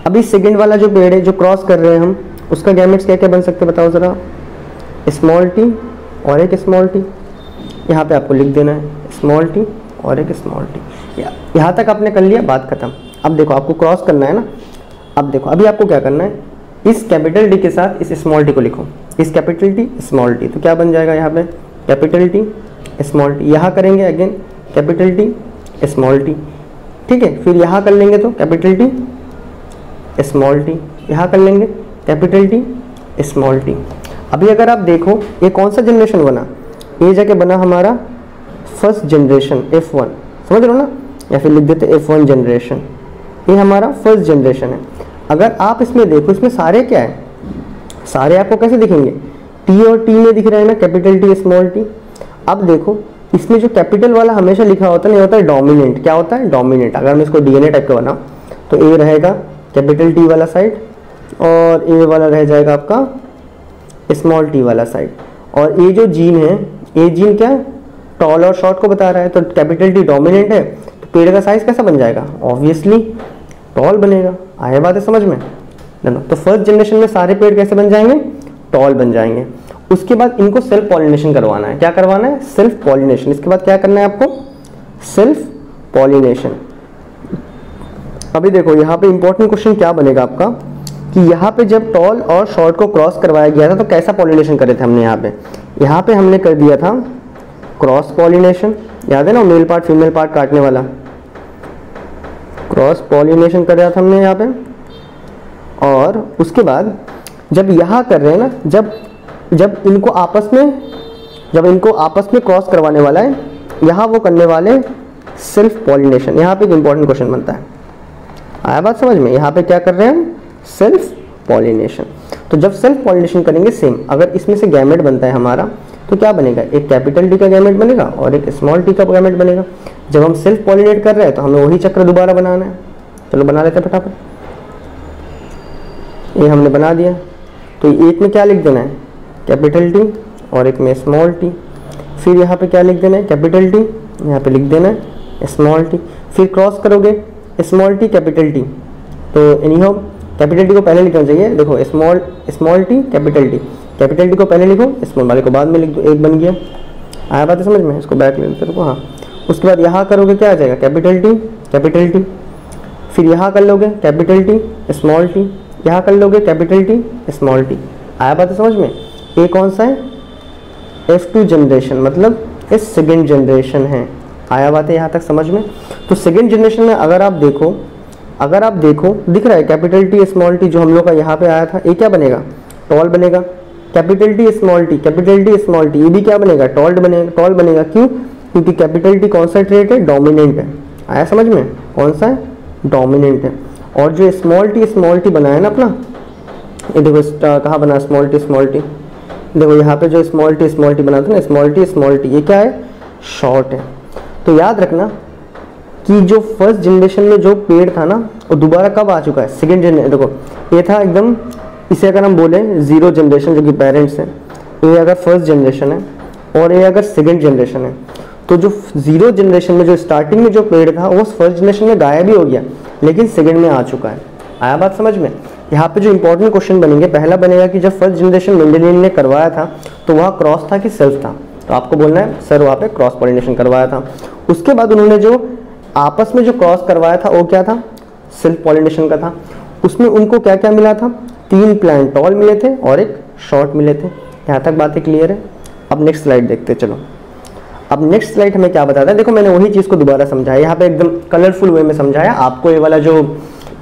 अभी सेकंड वाला जो पेड़ है जो क्रॉस कर रहे हैं हम, उसका गैमेट्स क्या क्या बन सकते हैं बताओ ज़रा, स्मॉल टी और एक स्मॉल टी। यहाँ पे आपको लिख देना है स्मॉल टी और एक स्मॉल टी। यहाँ तक आपने कर लिया, बात खत्म। अब देखो आपको क्रॉस करना है ना। अब देखो अभी आपको क्या करना है, इस कैपिटल टी के साथ इस स्मॉल टी को लिखो, इस कैपिटल टी स्मॉल टी, तो क्या बन जाएगा यहाँ पे कैपिटल टी स्मॉल टी। यहाँ करेंगे again capital T small T, ठीक है। फिर यहाँ कर लेंगे तो कैपिटल टी स्मॉल टी, यहाँ कर लेंगे कैपिटल टी स्मॉल टी। अभी अगर आप देखो ये कौन सा जनरेशन बना, ये जाके बना हमारा फर्स्ट जनरेशन F1, समझ रहे हो ना, या फिर लिख देते F1 जनरेशन, ये हमारा फर्स्ट जनरेशन है। अगर आप इसमें देखो, इसमें सारे क्या है, सारे आपको कैसे दिखेंगे, टी और टी में दिख रहे हैं ना, कैपिटल टी स्मॉल टी। अब देखो इसमें जो कैपिटल वाला हमेशा लिखा होता है ना, ये होता है डोमिनेंट। क्या होता है, डोमिनेंट। अगर मैं इसको डीएनए टाइप का बनाऊं तो ए रहेगा कैपिटल टी वाला साइड और ए वाला रह जाएगा आपका स्मॉल टी वाला साइड। और ये जो जीन है, ये जीन क्या है, टॉल और शॉर्ट को बता रहा है। तो कैपिटल टी डोमिनेंट है तो पेड़ का साइज कैसा बन जाएगा, ऑब्वियसली टॉल बनेगा। आए बात है समझ में। तो फर्स्ट जनरेशन में सारे पेड़ कैसे बन जाएंगे, टॉल बन जाएंगे। उसके बाद इनको सेल्फ पॉलिनेशन करवाना है। क्या करवाना है, सेल्फ पॉलिनेशन। इसके बाद क्या करना है आपको, सेल्फ पॉलिनेशन। अभी देखो यहाँ पे इंपॉर्टेंट क्वेश्चन क्या बनेगा आपका कि यहाँ पे जब टॉल और शॉर्ट को क्रॉस करवाया गया था तो कैसा पॉलिनेशन करे थे हमने। यहाँ पे हमने कर दिया था क्रॉस पॉलिनेशन, याद है ना, मेल पार्ट फीमेल पार्ट काटने वाला, क्रॉस पॉलिनेशन कर रहा था हमने यहाँ पे। और उसके बाद जब यहाँ कर रहे हैं ना, जब इनको आपस में क्रॉस करवाने वाला है, यहाँ वो करने वाले सेल्फ पॉलिनेशन। यहाँ पे एक इंपॉर्टेंट क्वेश्चन बनता है, आया बात समझ में। यहाँ पे क्या कर रहे हैं हम, सेल्फ पॉलिनेशन। तो जब सेल्फ पॉलिनेशन करेंगे सेम, अगर इसमें से गैमेट बनता है हमारा तो क्या बनेगा, एक कैपिटल टी का गैमेट बनेगा और एक स्मॉल टी का गैमेट बनेगा। जब हम सेल्फ पॉलिनेट कर रहे हैं तो हमें वही चक्र दोबारा बनाना है। चलो बना लेते हैं फटाफट। ये हमने बना दिया, तो एक में क्या लिख देना है, कैपिटल टी और एक में स्मॉल टी। फिर यहाँ पे क्या लिख देना है, कैपिटल टी, यहाँ पे लिख देना है स्मॉल टी। फिर क्रॉस करोगे स्मॉल टी कैपिटल टी, तो एनीहाउ कैपिटल टी को पहले लिखना चाहिए। देखो स्मॉल टी कैपिटल टी को पहले लिखो, स्मॉल वाले को बाद में लिख दो, एक बन गया। आया बात है समझ में। इसको बैक ले लेते हो, हाँ। उसके बाद यहाँ करोगे क्या आ जाएगा, कैपिटल टी। फिर यहाँ कर लोगे कैपिटल टी स्मॉल टी, यहाँ कर लोगे कैपिटल टी स्मॉल टी। आया बात है समझ में। ये कौन सा है, F2 जनरेशन, मतलब ये सेकेंड जनरेशन है। आया बात है यहाँ तक समझ में। तो सेकेंड जनरेशन में अगर आप देखो दिख रहा है कैपिटल टी स्मॉल टी जो हम लोग का यहाँ पे आया था, ये क्या बनेगा, टॉल बनेगा। कैपिटल टी स्मॉल टी, ये भी क्या बनेगा, टॉल बनेगा। क्यों, क्योंकि कैपिटल टी कौन सा ट्रेट है, डोमिनेंट है। आया समझ में, कौन सा है, डोमिनेंट है। और जो स्मॉल टी बनाया ना अपना, ये देखो कहाँ बना स्मॉल टी, देखो यहाँ पे जो स्मॉल टी बना था ना, स्मॉल टी, ये क्या है, शॉर्ट है। तो याद रखना कि जो फर्स्ट जनरेशन में जो पेड़ था ना वो दोबारा कब आ चुका है, सेकेंड जनरेशन। देखो ये था एकदम, इसे अगर हम बोले जीरो जनरेशन जो कि पेरेंट्स हैं, ये अगर फर्स्ट जनरेशन है और ये अगर सेकेंड जनरेशन है, तो जो जीरो जनरेशन में जो स्टार्टिंग में जो पेड़ था वो फर्स्ट जनरेशन में गायब ही हो गया, लेकिन सेकेंड में आ चुका है। आया बात समझ में। यहाँ पे जो इंपॉर्टेंट क्वेश्चन बनेंगे, पहला बनेगा कि जब फर्स्ट जनरेशन मेंडेलियन ने करवाया था तो वहाँ क्रॉस था कि सेल्फ था, तो आपको बोलना है सर वहाँ पे क्रॉस पॉलिनेशन करवाया था। उसके बाद उन्होंने जो आपस में जो क्रॉस करवाया था वो क्या था, सेल्फ पॉलिनेशन का था। उसमें उनको क्या क्या मिला था, 3 प्लांट टॉल मिले थे और एक शॉर्ट मिले थे। यहाँ तक बातें क्लियर है। अब नेक्स्ट स्लाइड देखते चलो। अब नेक्स्ट स्लाइड हमें क्या बताता है, देखो मैंने वही चीज़ को दोबारा समझाया, यहाँ पे एकदम कलरफुल वे में समझाया। आपको ये वाला जो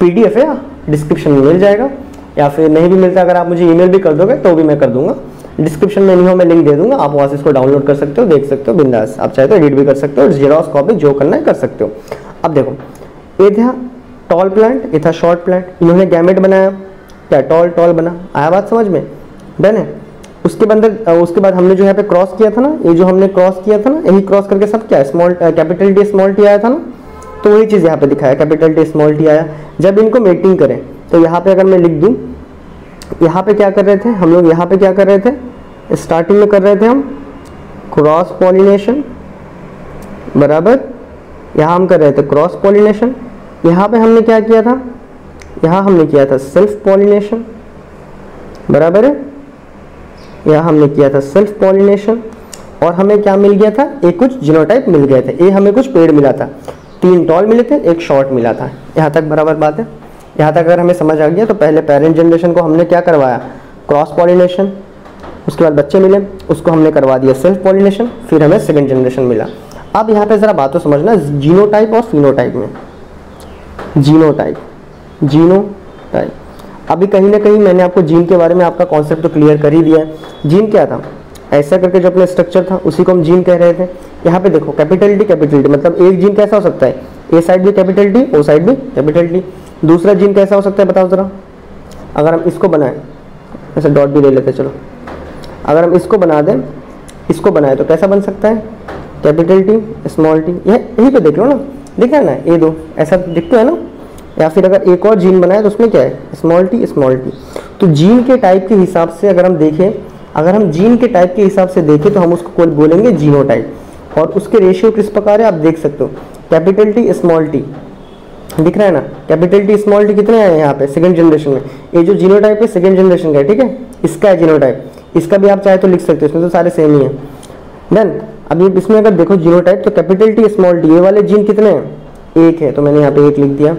PDF है डिस्क्रिप्शन में मिल जाएगा, या फिर नहीं भी मिलता अगर आप मुझे ईमेल भी कर दोगे तो भी मैं कर दूंगा। डिस्क्रिप्शन में नहीं हो मैं लिंक दे दूंगा, आप वहाँ से इसको डाउनलोड कर सकते हो, देख सकते हो बिंदास। आप चाहे तो एडिट भी कर सकते हो, जेरॉक्स कॉपी जो करना है कर सकते हो। अब देखो ये था टॉल प्लांट, ये था शॉर्ट प्लांट, इन्होंने गैमेट बनाया, क्या टॉल टॉल बना। आया बात समझ में? डन है। उसके बाद हमने जो यहाँ पे क्रॉस किया था ना, ये जो हमने क्रॉस किया था ना, यही क्रॉस करके सब क्या है small capital T small T आया था ना, तो वही चीज़ यहाँ पे दिखाया, कैपिटल टी स्मॉल टी आया। जब इनको मेटिंग करें तो यहाँ पे अगर मैं लिख दूँ, यहाँ पे क्या कर रहे थे हम लोग, यहाँ पे क्या कर रहे थे, स्टार्टिंग में कर रहे थे हम क्रॉस पॉलिनेशन, बराबर। यहाँ हम कर रहे थे क्रॉस पॉलिनेशन, यहाँ पे हमने क्या किया था, यहाँ हमने किया था सेल्फ पॉलिनेशन, बराबर है। यहाँ हमने किया था सेल्फ पॉलिनेशन और हमें क्या मिल गया था, एक कुछ जीनोटाइप मिल गए थे, एक हमें कुछ पेड़ मिला था, 3 टॉल मिले थे, 1 शॉर्ट मिला था। यहाँ तक बराबर बात है। यहाँ तक अगर हमें समझ आ गया तो पहले पेरेंट जनरेशन को हमने क्या करवाया, क्रॉस पॉलिनेशन, उसके बाद बच्चे मिले, उसको हमने करवा दिया सेल्फ पॉलिनेशन, फिर हमें सेकंड जनरेशन मिला। अब यहाँ पे ज़रा बात तो समझना, जीनोटाइप और फिनोटाइप में, जीनोटाइप अभी कहीं ना कहीं मैंने आपको जीन के बारे में आपका कॉन्सेप्ट तो क्लियर कर ही दिया है। जीन क्या था, ऐसा करके जो अपना स्ट्रक्चर था उसी को हम जीन कह रहे थे। यहाँ पे देखो कैपिटल टी मतलब एक जीन कैसा हो सकता है, ए साइड भी कैपिटल टी, ओ साइड भी कैपिटल टी। दूसरा जीन कैसा हो सकता है बताओ ज़रा, अगर हम इसको बनाएं, ऐसे डॉट भी ले लेते चलो, अगर हम इसको बना दें, इसको बनाए तो कैसा बन सकता है, कैपिटल टी स्मॉल टी। यही पे देख लो ना, दिख रहा है ना, ये दो ऐसा दिखता है ना। या फिर अगर एक और जीन बनाए तो उसमें क्या है, स्मॉल टी स्मॉल टी। तो जीन के टाइप के हिसाब से अगर हम देखें, अगर हम जीन के टाइप के हिसाब से देखें तो हम उसको बोलेंगे जीनोटाइप। और उसके रेशियो किस प्रकार है आप देख सकते हो, कैपिटल टी स्मॉल टी दिख रहा है ना, कैपिटल टी स्मॉल टी कितने आए हैं यहाँ पे सेकंड जनरेशन में। ये जो जीनोटाइप है सेकंड जनरेशन का है, ठीक है, इसका है जीनोटाइप, इसका भी आप चाहे तो लिख सकते हो, इसमें तो सारे सेम ही है। डन। अब ये इसमें अगर देखो जीनोटाइप तो कैपिटल टी स्मॉल टी, ये वाले जीन कितने हैं, 1 है तो मैंने यहाँ पे 1 लिख दिया।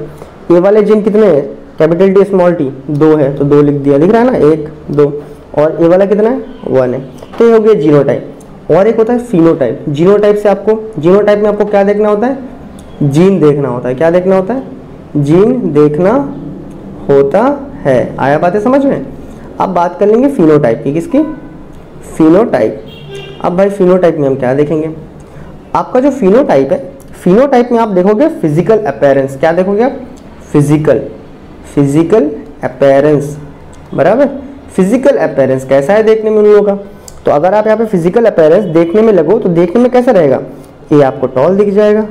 ये वाले जीन कितने हैं, कैपिटल टी स्मॉल टी 2 है तो 2 लिख दिया, दिख रहा है ना 1 2। और ये वाला कितना है 1 है, तो ये हो गया जीनोटाइप। और एक होता है फिनोटाइप। जीनोटाइप से आपको, जीनोटाइप में आपको क्या देखना होता है, जीन देखना होता है। क्या देखना होता है, जीन देखना होता है। आया बातें समझ में। अब बात कर लेंगे फिनोटाइप की, किसकी, फिनोटाइप। अब भाई फिनोटाइप में हम क्या देखेंगे, आपका जो फिनोटाइप है, फिनोटाइप में आप देखोगे फिजिकल अपीयरेंस। क्या देखोगे आप, फिजिकल अपीयरेंस, बराबर। फिजिकल अपीयरेंस कैसा है देखने में उन लोगों का। तो अगर आप यहाँ पे फिजिकल अपीयरेंस देखने में लगो तो देखने में कैसा रहेगा, ए आपको टॉल दिख जाएगा,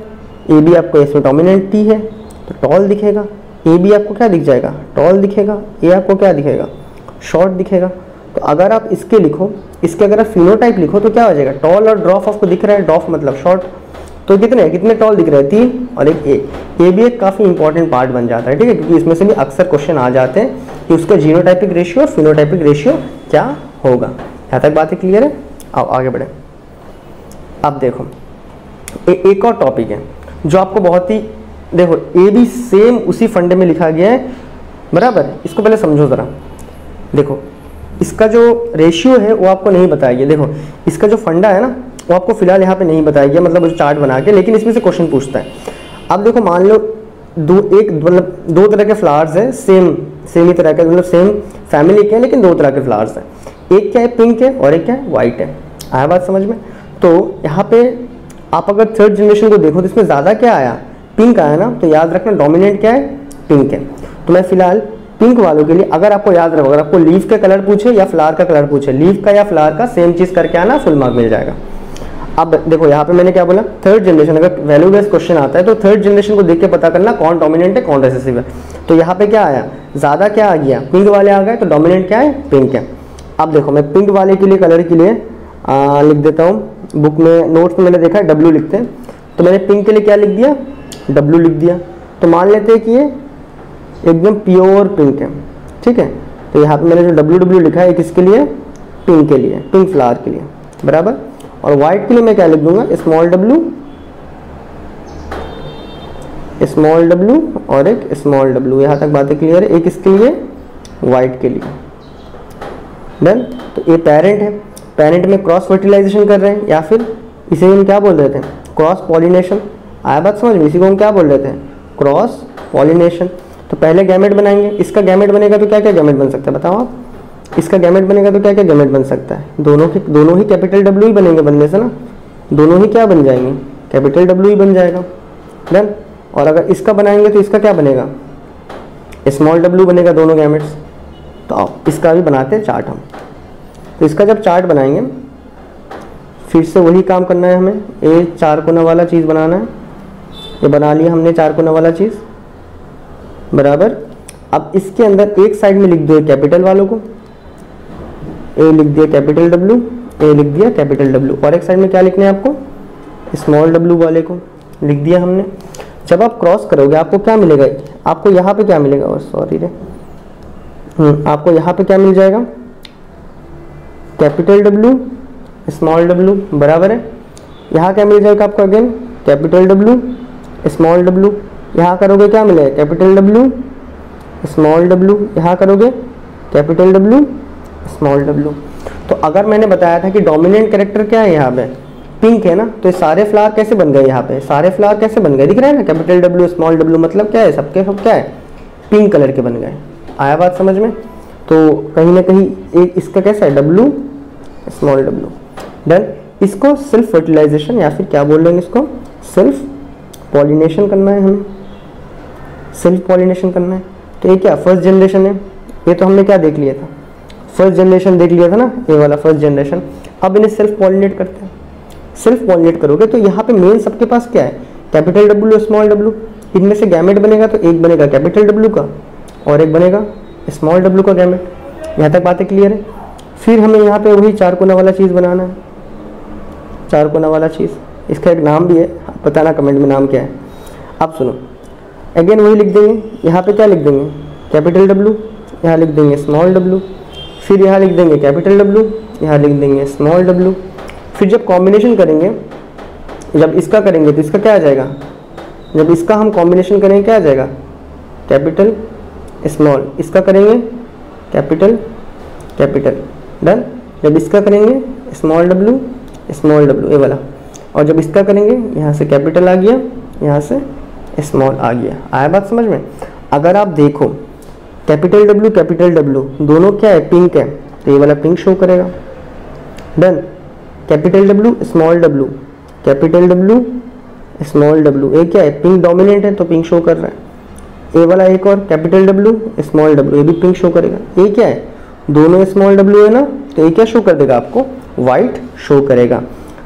ए भी आपको इसमें डोमिनेंट टी है तो टॉल दिखेगा, ए भी आपको क्या दिख जाएगा, टॉल दिखेगा, ए आपको क्या दिखेगा, शॉर्ट दिखेगा। तो अगर आप इसके लिखो, इसके अगर आप फिनोटाइप लिखो तो क्या हो जाएगा, टॉल और ड्रॉफ आपको दिख रहा है, ड्रॉफ मतलब शॉर्ट। तो कितने टॉल दिख रहे हैं, 3 और एक ए भी एक काफ़ी इंपॉर्टेंट पार्ट बन जाता है, ठीक है, क्योंकि इसमें से भी अक्सर क्वेश्चन आ जाते हैं कि उसका जीनोटाइपिक रेशियो और फिनोटाइपिक रेशियो क्या होगा। यहाँ तक बातें क्लियर है। आओ आगे बढ़े। अब देखो एक और टॉपिक है जो आपको बहुत ही, देखो ए भी सेम उसी फंडे में लिखा गया है, बराबर। इसको पहले समझो ज़रा। देखो इसका जो रेशियो है वो आपको नहीं बताया गया। देखो इसका जो फंडा है ना वो आपको फिलहाल यहाँ पे नहीं बताया गया, मतलब उस चार्ट बना के, लेकिन इसमें से क्वेश्चन पूछता है। अब देखो मान लो दो तरह के फ्लावर्स हैं, सेम ही तरह के, मतलब सेम फैमिली के हैं लेकिन 2 तरह के फ्लावर्स हैं। एक क्या है पिंक है और एक क्या है वाइट है। आया बात समझ में। तो यहाँ पे आप अगर थर्ड जनरेशन को देखो तो इसमें ज़्यादा क्या आया, पिंक आया ना। तो याद रखना डोमिनेंट क्या है, पिंक है। तो मैं फिलहाल पिंक वालों के लिए, अगर आपको याद रखो, अगर आपको लीफ का कलर पूछे या फ्लावर का कलर पूछे, लीफ का या फ्लावर का सेम चीज़ करके आना, फुल मार्क मिल जाएगा। अब देखो यहाँ पे मैंने क्या बोला, थर्ड जनरेशन, अगर वैल्यू बेस्ड क्वेश्चन आता है तो थर्ड जनरेशन को देख के पता करना कौन डोमिनेंट है कौन रिसेसिव है। तो यहाँ पे क्या आया, ज़्यादा क्या आ गया, पिंक वाले आ गए, तो डोमिनेंट क्या है, पिंक है। अब देखो मैं पिंक वाले के लिए, कलर के लिए लिख देता हूँ, बुक में नोट्स में मैंने देखा है W लिखते हैं, तो मैंने पिंक के लिए क्या लिख दिया, W लिख दिया। तो मान लेते हैं कि ये एकदम प्योर पिंक है, ठीक है। तो यहाँ पे मैंने जो W लिखा है किसके लिए, पिंक के लिए, पिंक फ्लावर के लिए, बराबर। और वाइट के लिए मैं क्या लिख दूंगा, स्मॉल w और एक स्मॉल w। यहाँ तक बातें क्लियर है। एक इसके लिए, वाइट के लिए, डन। तो ये पेरेंट है, पेरेंट में क्रॉस फर्टिलाइजेशन कर रहे हैं, या फिर इसे हम क्या बोल रहे थे, क्रॉस पॉलिनेशन। आया बात समझ में, इसी को हम क्या बोल रहे थे, क्रॉस पॉलिनेशन। तो पहले गैमेट बनाएंगे, इसका गैमेट बनेगा तो क्या क्या गैमेट बन सकता है बताओ आप। इसका गैमेट बनेगा तो क्या क्या गैमेट बन सकता है, दोनों ही कैपिटल डब्ल्यू ही बनेंगे बनने से ना, दोनों ही क्या बन जाएंगे, कैपिटल डब्ल्यू ही बन जाएगा। डन। और अगर इसका बनाएंगे तो इसका क्या बनेगा, स्मॉल डब्ल्यू बनेगा दोनों गैमेट्स। तो आओ इसका भी बनाते हैं चार्ट हम। तो इसका जब चार्ट बनाएंगे फिर से वही काम करना है हमें, ये 4 कोना वाला चीज़ बनाना है। ये बना लिया हमने 4 कोना वाला चीज़ बराबर। अब इसके अंदर एक साइड में लिख दो कैपिटल वालों को, ए लिख दिया कैपिटल डब्ल्यू, ए लिख दिया कैपिटल डब्ल्यू, और एक साइड में क्या लिखना है आपको, स्मॉल डब्ल्यू वाले को लिख दिया हमने। जब आप क्रॉस करोगे आपको क्या मिलेगा, आपको यहाँ पे क्या मिलेगा, सॉरी रे, आपको यहाँ पे क्या मिल जाएगा, कैपिटल डब्ल्यू स्मॉल डब्ल्यू बराबर है। यहाँ क्या मिल जाएगा आपको, again capital W small W, यहाँ करोगे क्या मिलेगा, कैपिटल डब्ल्यू स्मॉल डब्ल्यू, यहाँ करोगे कैपिटल डब्ल्यू स्मॉल डब्ल्यू। तो अगर मैंने बताया था कि डोमिनेंट कैरेक्टर क्या है यहाँ पे, पिंक है ना, तो ये सारे फ्लावर कैसे बन गए, यहाँ पे सारे फ्लावर कैसे बन गए, दिख रहा है ना, कैपिटल डब्ल्यू स्मॉल डब्ल्यू, मतलब क्या है, सबके सब क्या है, पिंक कलर के बन गए। आया बात समझ में। तो कहीं ना कहीं एक इसका कैसा है, डब्ल्यू स्मॉल डब्ल्यू। डन। इसको सेल्फ फर्टिलाइजेशन या फिर क्या बोल रहे हैं, इसको सेल्फ पॉलिनेशन करना है हमें, सेल्फ पॉलिनेशन करना है। तो ये क्या फर्स्ट जनरेशन है, ये तो हमने क्या देख लिया था, फर्स्ट जनरेशन देख लिया था ना, ये वाला फर्स्ट जनरेशन। अब इन्हें सेल्फ पॉलिनेट करते हैं। सेल्फ पॉलिनेट करोगे तो यहाँ पे मेन सबके पास क्या है, कैपिटल डब्ल्यू स्मॉल डब्ल्यू, इनमें से गैमेट बनेगा तो एक बनेगा कैपिटल डब्ल्यू का और एक बनेगा स्मॉल डब्ल्यू का गैमेट। यहाँ तक बातें क्लियर है। फिर हमें यहाँ पे वही 4 कोना वाला चीज़ बनाना है, 4 कोना वाला चीज़, इसका एक नाम भी है, बताना कमेंट में नाम क्या है। आप सुनो, अगेन वही लिख देंगे, यहाँ पे क्या लिख देंगे, कैपिटल डब्ल्यू, यहाँ लिख देंगे स्मॉल डब्ल्यू, फिर यहाँ लिख देंगे कैपिटल डब्ल्यू, यहाँ लिख देंगे स्मॉल डब्ल्यू। फिर जब कॉम्बिनेशन करेंगे, जब इसका करेंगे तो इसका क्या आ जाएगा, जब इसका हम कॉम्बिनेशन करेंगे क्या आ जाएगा, कैपिटल स्मॉल, इसका करेंगे कैपिटल कैपिटल। डन। जब इसका करेंगे स्मॉल डब्ल्यू स्मॉल डब्ल्यू, ये वाला, और जब इसका करेंगे यहाँ से कैपिटल आ गया, यहाँ से स्मॉल आ गया। आया बात समझ में। अगर आप देखो कैपिटल डब्ल्यू दोनों क्या है, पिंक है, तो ये वाला पिंक शो करेगा। Done. Capital W small W, capital W small W, ये क्या है, पिंक डोमिनेंट है तो पिंक शो कर रहा है। ये वाला एक और कैपिटल डब्ल्यू स्मॉल डब्ल्यू, ये भी पिंक शो करेगा। ये क्या है, दोनों स्मॉल डब्ल्यू है ना, तो ये क्या शो कर देगा आपको, वाइट शो करेगा।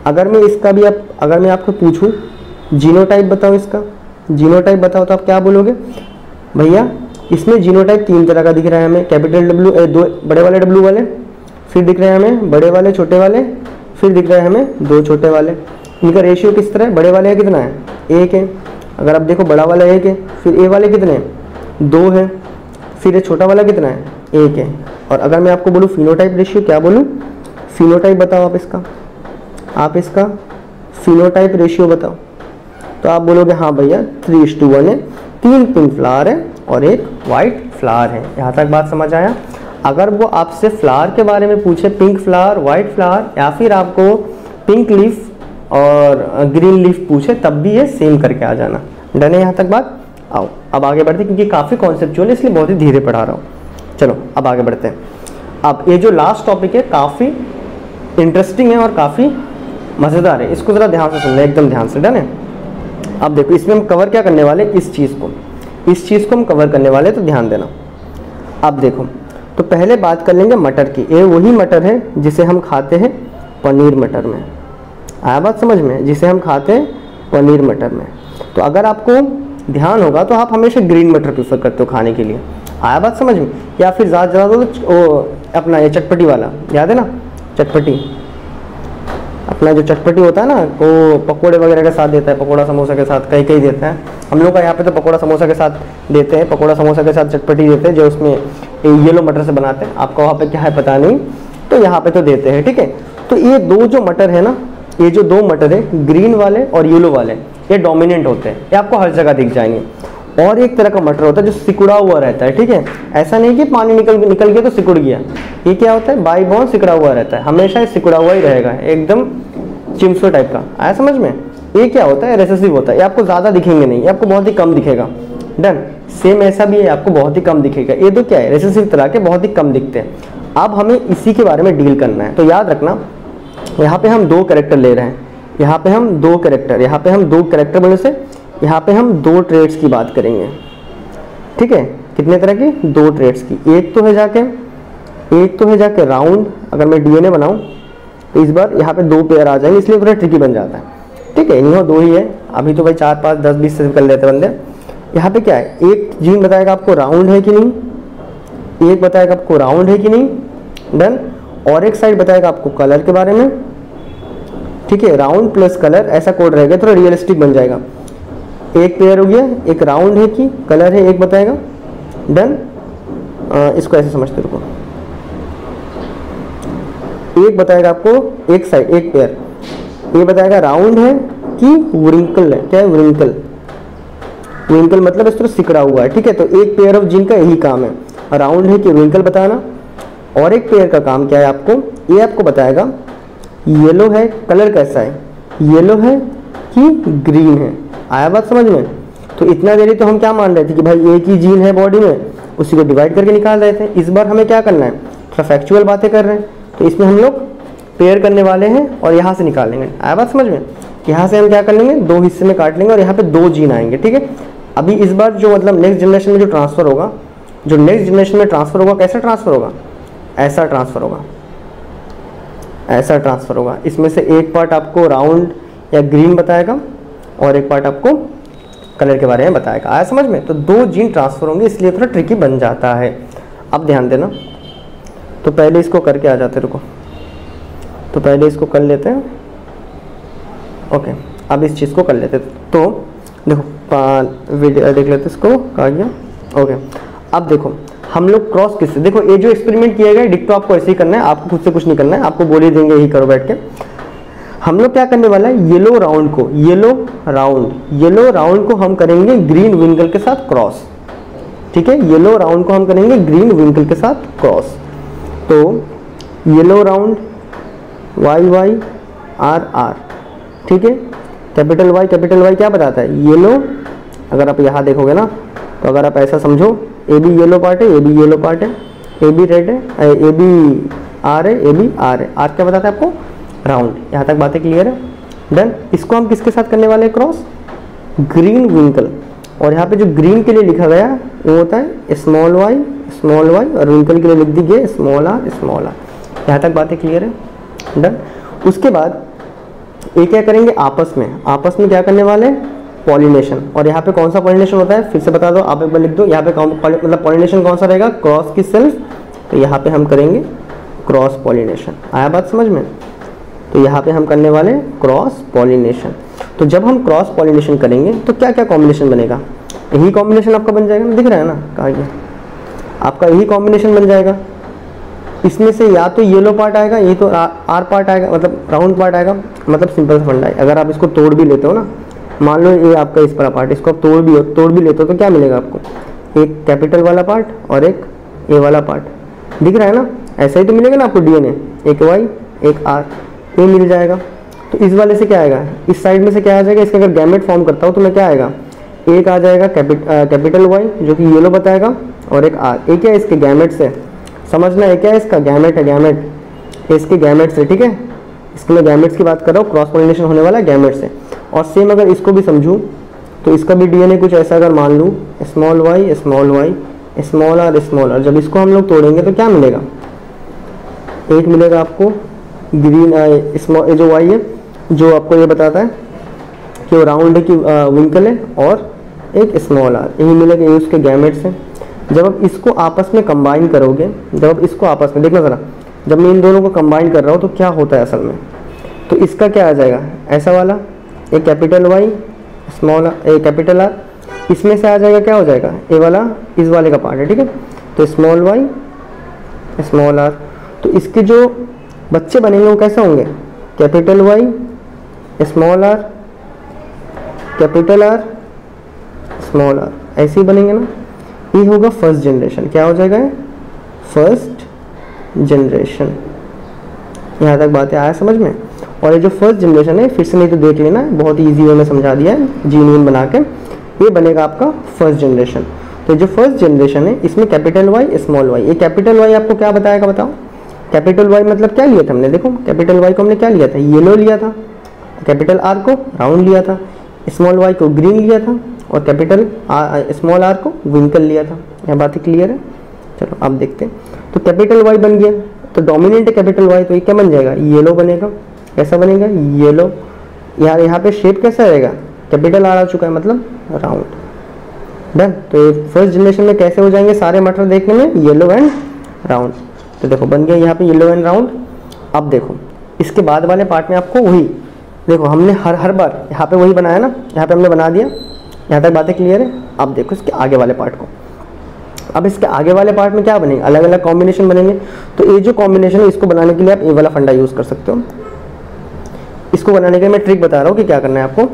अगर मैं इसका भी अगर मैं आपको पूछूं जीनोटाइप बताओ, इसका जीनोटाइप बताओ, तो आप क्या बोलोगे, भैया इसमें जीनोटाइप 3 तरह का दिख रहा है हमें, कैपिटल डब्ल्यू, 2 बड़े वाले डब्ल्यू वाले, फिर दिख रहे हैं हमें बड़े वाले छोटे वाले, फिर दिख रहा है हमें 2 छोटे वाले। इनका रेशियो किस तरह है, बड़े वाले का कितना है, 1 है, अगर आप देखो बड़ा वाला 1 है, फिर ए वाले कितने हैं, 2 है, फिर ये छोटा वाला कितना है, 1 है। और अगर मैं आपको बोलूँ फिनोटाइप रेशियो, क्या बोलूँ, फिनोटाइप बताओ आप इसका फिनोटाइप रेशियो बताओ, तो आप बोलोगे हाँ भैया 3:1 है, 3 पिंक फ्लावर है और 1 वाइट फ्लावर है। यहाँ तक बात समझ आया। अगर वो आपसे फ्लावर के बारे में पूछे, पिंक फ्लावर, वाइट फ्लावर, या फिर आपको पिंक लीफ और ग्रीन लीफ पूछे, तब भी ये सेम करके आ जाना। डन है यहाँ तक बात। आओ अब आगे बढ़ते, क्योंकि काफ़ी कॉन्सेप्चुअल है इसलिए बहुत ही धीरे पढ़ा रहा हूँ। चलो अब आगे बढ़ते हैं। अब ये जो लास्ट टॉपिक है काफ़ी इंटरेस्टिंग है और काफ़ी मज़ेदार है, इसको ज़रा ध्यान से सुनना, एकदम ध्यान से। डन है। अब देखो इसमें हम कवर क्या करने वाले, इस चीज़ को हम कवर करने वाले, तो ध्यान देना। अब देखो, तो पहले बात कर लेंगे मटर की। ये वही मटर है जिसे हम खाते हैं पनीर मटर में। आया बात समझ में, जिसे हम खाते हैं पनीर मटर में। तो अगर आपको ध्यान होगा तो आप हमेशा ग्रीन मटर प्रेफर करते हो खाने के लिए। आया बात समझ में। या फिर ज़्यादा तो अपना ये चटपटी वाला, याद है ना, चटपटी, अपना जो चटपटी होता है ना, वो पकोड़े वगैरह के साथ देता है, पकोड़ा समोसा के साथ कई देता है। हम लोग का यहाँ पे तो पकोड़ा समोसा के साथ देते हैं, पकोड़ा समोसा के साथ चटपटी देते हैं, जो उसमें येलो मटर से बनाते हैं। आपका वहाँ पे क्या है पता नहीं, तो यहाँ पे तो देते हैं। ठीक है। तो ये 2 जो मटर है ना, ये जो 2 मटर है, ग्रीन वाले और येलो वाले, ये डोमिनेंट होते हैं, ये आपको हर जगह दिख जाएंगे। और एक तरह का मटर होता है जो सिकुड़ा हुआ रहता है। ठीक है। ऐसा नहीं कि पानी निकल गया तो सिकुड़ गया, ये क्या होता है, बाई बॉन्ड सिकुड़ा हुआ रहता है, हमेशा ये सिकुड़ा हुआ ही रहेगा, एकदम चिमसो टाइप का। आया समझ में। ये क्या होता है, रेसेसिव होता है, ये आपको ज़्यादा दिखेंगे नहीं, ये आपको बहुत ही कम दिखेगा। डन। सेम ऐसा भी है, आपको बहुत ही कम दिखेगा। ये तो क्या है, रेसेसिव तरह के बहुत ही कम दिखते हैं। अब हमें इसी के बारे में डील करना है। तो याद रखना, यहाँ पे हम 2 कैरेक्टर ले रहे हैं, यहाँ पे हम 2 कैरेक्टर, यहाँ पे हम 2 कैरेक्टर बोलने से यहाँ पे हम 2 ट्रेड्स की बात करेंगे। ठीक है, कितने तरह की? 2 ट्रेड्स की। एक तो है जाके राउंड। अगर मैं डीएनए बनाऊं तो इस बार यहाँ पे 2 पेयर आ जाएंगे, इसलिए थोड़ा ट्रिकी बन जाता है। ठीक है, नहीं हो 2 ही है, अभी तो भाई 4 5 10 20 से कर लेते बंदे। यहाँ पे क्या है, एक जीन बताएगा आपको राउंड है कि नहीं, एक बताएगा आपको राउंड है कि नहीं, डन। और एक साइड बताएगा आपको कलर के बारे में। ठीक है, राउंड प्लस कलर ऐसा कोड रहेगा, थोड़ा रियलिस्टिक बन जाएगा। एक पेयर हो गया, एक राउंड है कि कलर है, एक बताएगा, डन। इसको ऐसे समझते रुको, एक बताएगा आपको एक साइड, एक पेयर, ये बताएगा राउंड है कि व्रिंकल है। क्या है? व्रिंकल। व्रिंकल मतलब इस तरह सिकड़ा हुआ है। ठीक है, तो एक पेयर ऑफ जीन का यही काम है, राउंड है कि व्रिंकल बताना। और एक पेयर का काम क्या है आपको, ये आपको बताएगा येलो है, कलर कैसा है, येलो है कि ग्रीन है। आया बात समझ में? तो इतना देरी तो हम क्या मान रहे थे कि भाई एक ही जीन है बॉडी में, उसी को डिवाइड करके निकाल रहे थे। इस बार हमें क्या करना है, थोड़ा फैक्चुअल बातें कर रहे हैं, तो इसमें हम लोग पेयर करने वाले हैं और यहाँ से निकालेंगे। आया बात समझ में? यहाँ से हम क्या कर लेंगे, 2 हिस्से में काट लेंगे और यहाँ पे 2 जीन आएंगे। ठीक है, अभी इस बार जो मतलब नेक्स्ट जनरेशन में जो ट्रांसफर होगा, जो नेक्स्ट जनरेशन में ट्रांसफर होगा, कैसा ट्रांसफर होगा, ऐसा ट्रांसफर होगा, ऐसा ट्रांसफर होगा। इसमें से एक पार्ट आपको राउंड या ग्रीन बताएगा और एक पार्ट आपको कलर के बारे में बताएगा। आया समझ में? तो 2 जीन ट्रांसफर होंगे, इसलिए थोड़ा ट्रिकी बन जाता है। अब ध्यान देना, तो पहले इसको करके आ जाते, रुको, तो पहले इसको कर लेते हैं। ओके, अब इस चीज़ को कर लेते हैं। तो देखो वीडियो देख लेते, इसको कहा गया। ओके, अब देखो हम लोग क्रॉस किससे, देखो ये जो एक्सपेरिमेंट किया गया डिक्टो आपको ऐसे ही करना है, आपको खुद से कुछ नहीं करना है, आपको बोल ही देंगे यही करो बैठ के। हम लोग क्या करने वाला है, येलो राउंड को, येलो राउंड को हम करेंगे ग्रीन विंकल के साथ क्रॉस। ठीक है, येलो राउंड को हम करेंगे ग्रीन विंकल के साथ क्रॉस। तो येलो राउंड YYRR। ठीक है, कैपिटल वाई क्या बताता है, येलो। अगर आप यहाँ देखोगे ना, तो अगर आप ऐसा समझो, ए बी येलो पार्ट है, ए बी येलो पार्ट है, ए बी रेड है, ए बी आर है, ए बी आर है। आर क्या बताता है आपको, राउंड। यहाँ तक बातें क्लियर है, डन। इसको हम किसके साथ करने वाले हैं क्रॉस, ग्रीन विंकल। और यहाँ पे जो ग्रीन के लिए लिखा गया वो होता है स्मॉल वाई, और विंकल के लिए लिख दीजिए स्मॉल आर। यहाँ तक बातें क्लियर है, डन। उसके बाद ये क्या करेंगे, आपस में क्या करने वाले हैं, पॉलिनेशन। और यहाँ पे कौन सा पॉलिनेशन होता है, फिर से बता दो, आप एक बार लिख दो। यहाँ पे मतलब पॉलिनेशन कौन सा रहेगा, क्रॉस की सेल्फ। तो यहाँ पे हम करेंगे क्रॉस पॉलिनेशन। आया बात समझ में? तो यहाँ पे हम करने वाले क्रॉस पॉलिनेशन। तो जब हम क्रॉस पॉलिनेशन करेंगे तो क्या क्या कॉम्बिनेशन बनेगा, यही कॉम्बिनेशन आपका बन जाएगा ना, दिख रहा है ना, कहा गया आपका यही कॉम्बिनेशन बन जाएगा। इसमें से या तो येलो पार्ट आएगा, ये तो आर पार्ट आएगा, मतलब राउंड पार्ट आएगा। मतलब सिंपल सा फंडा है, अगर आप इसको तोड़ भी लेते हो ना, मान लो ये आपका इस पर पार्ट, इसको आप तोड़ भी लेते हो तो क्या मिलेगा आपको, एक कैपिटल वाला पार्ट और एक ए वाला पार्ट। दिख रहा है ना, ऐसा ही तो मिलेगा ना आपको डीएनए, एक वाई एक आर, ये मिल जाएगा। तो इस वाले से क्या आएगा, इस साइड में से क्या आ जाएगा, इसका अगर गैमेट फॉर्म करता हूँ तो मैं क्या आएगा, एक आ जाएगा कैपिटल वाई जो कि येलो बताएगा, और एक आर। एक क्या है इसके गैमेट से, समझना है क्या है इसका गैमेट है, गैमेट इसके गैमेट से। ठीक है, इसके मैं गैमेट्स की बात कर रहा हूँ, क्रॉस पॉलिनेशन होने वाला है गैमेट से। और सेम अगर इसको भी समझूँ तो इसका भी डीएनए कुछ ऐसा अगर मान लूँ, स्मॉल वाई स्मॉल आर। जब इसको हम लोग तोड़ेंगे तो क्या मिलेगा, एक मिलेगा आपको ग्रीन स्मॉल, जो वाई है जो आपको ये बताता है कि वो राउंड है कि विंकल है, और एक स्मॉल आर, यही मिलेगा, ये उसके गैमेट्स हैं। जब आप इसको आपस में कंबाइन करोगे, जब आप इसको आपस में देखना ज़रा, जब मैं इन दोनों को कंबाइन कर रहा हूँ तो क्या होता है असल में, तो इसका क्या आ जाएगा, ऐसा वाला एक कैपिटल वाई स्मॉल ए कैपिटल आर, इसमें से आ जाएगा क्या हो जाएगा, ए वाला इस वाले का पार्ट है। ठीक है, तो स्मॉल वाई स्मॉल आर। तो इसके जो बच्चे बनेंगे वो कैसे होंगे, capital Y small R capital R small R, ऐसे ही बनेंगे ना। ये होगा फर्स्ट जनरेशन, क्या हो जाएगा, फर्स्ट जनरेशन। यहाँ तक बातें आया समझ में। और ये जो फर्स्ट जनरेशन है, फिर से नहीं तो देख लेना, बहुत ही ईजी वे में समझा दिया है जीन वीन बना के, ये बनेगा आपका फर्स्ट जनरेशन। तो जो फर्स्ट जनरेशन है इसमें कैपिटल वाई स्मॉल वाई, ये कैपिटल वाई आपको क्या बताएगा बताओ, कैपिटल वाई मतलब क्या लिया था हमने, देखो कैपिटल वाई को हमने क्या लिया था, येलो लिया था, कैपिटल आर को राउंड लिया था, स्मॉल वाई को ग्रीन लिया था, और कैपिटल स्मॉल आर को विंकल लिया था। यह बात क्लियर है। चलो अब देखते हैं। तो कैपिटल वाई बन गया, तो डोमिनेंट है कैपिटल वाई, तो ये क्या बन जाएगा, येलो बनेगा। कैसा बनेगा, येलो। यहाँ पे शेप कैसा रहेगा, कैपिटल आर आ चुका है मतलब राउंड। डन। तो फर्स्ट जनरेशन में कैसे हो जाएंगे सारे मटर देखने में, येलो एंड राउंड। तो देखो बन गया यहाँ पे येलो एंड राउंड। अब देखो इसके बाद वाले पार्ट में आपको वही, देखो हमने हर बार यहाँ पे वही बनाया ना, यहाँ पे हमने बना दिया। यहाँ तक बातें क्लियर है। अब देखो इसके आगे वाले पार्ट को। अब इसके आगे वाले पार्ट में क्या बनेंगे, अलग अलग कॉम्बिनेशन बनेंगे। तो ये जो कॉम्बिनेशन है इसको बनाने के लिए आप ये वाला फंडा यूज़ कर सकते हो। इसको बनाने के लिए मैं ट्रिक बता रहा हूँ कि क्या करना है आपको।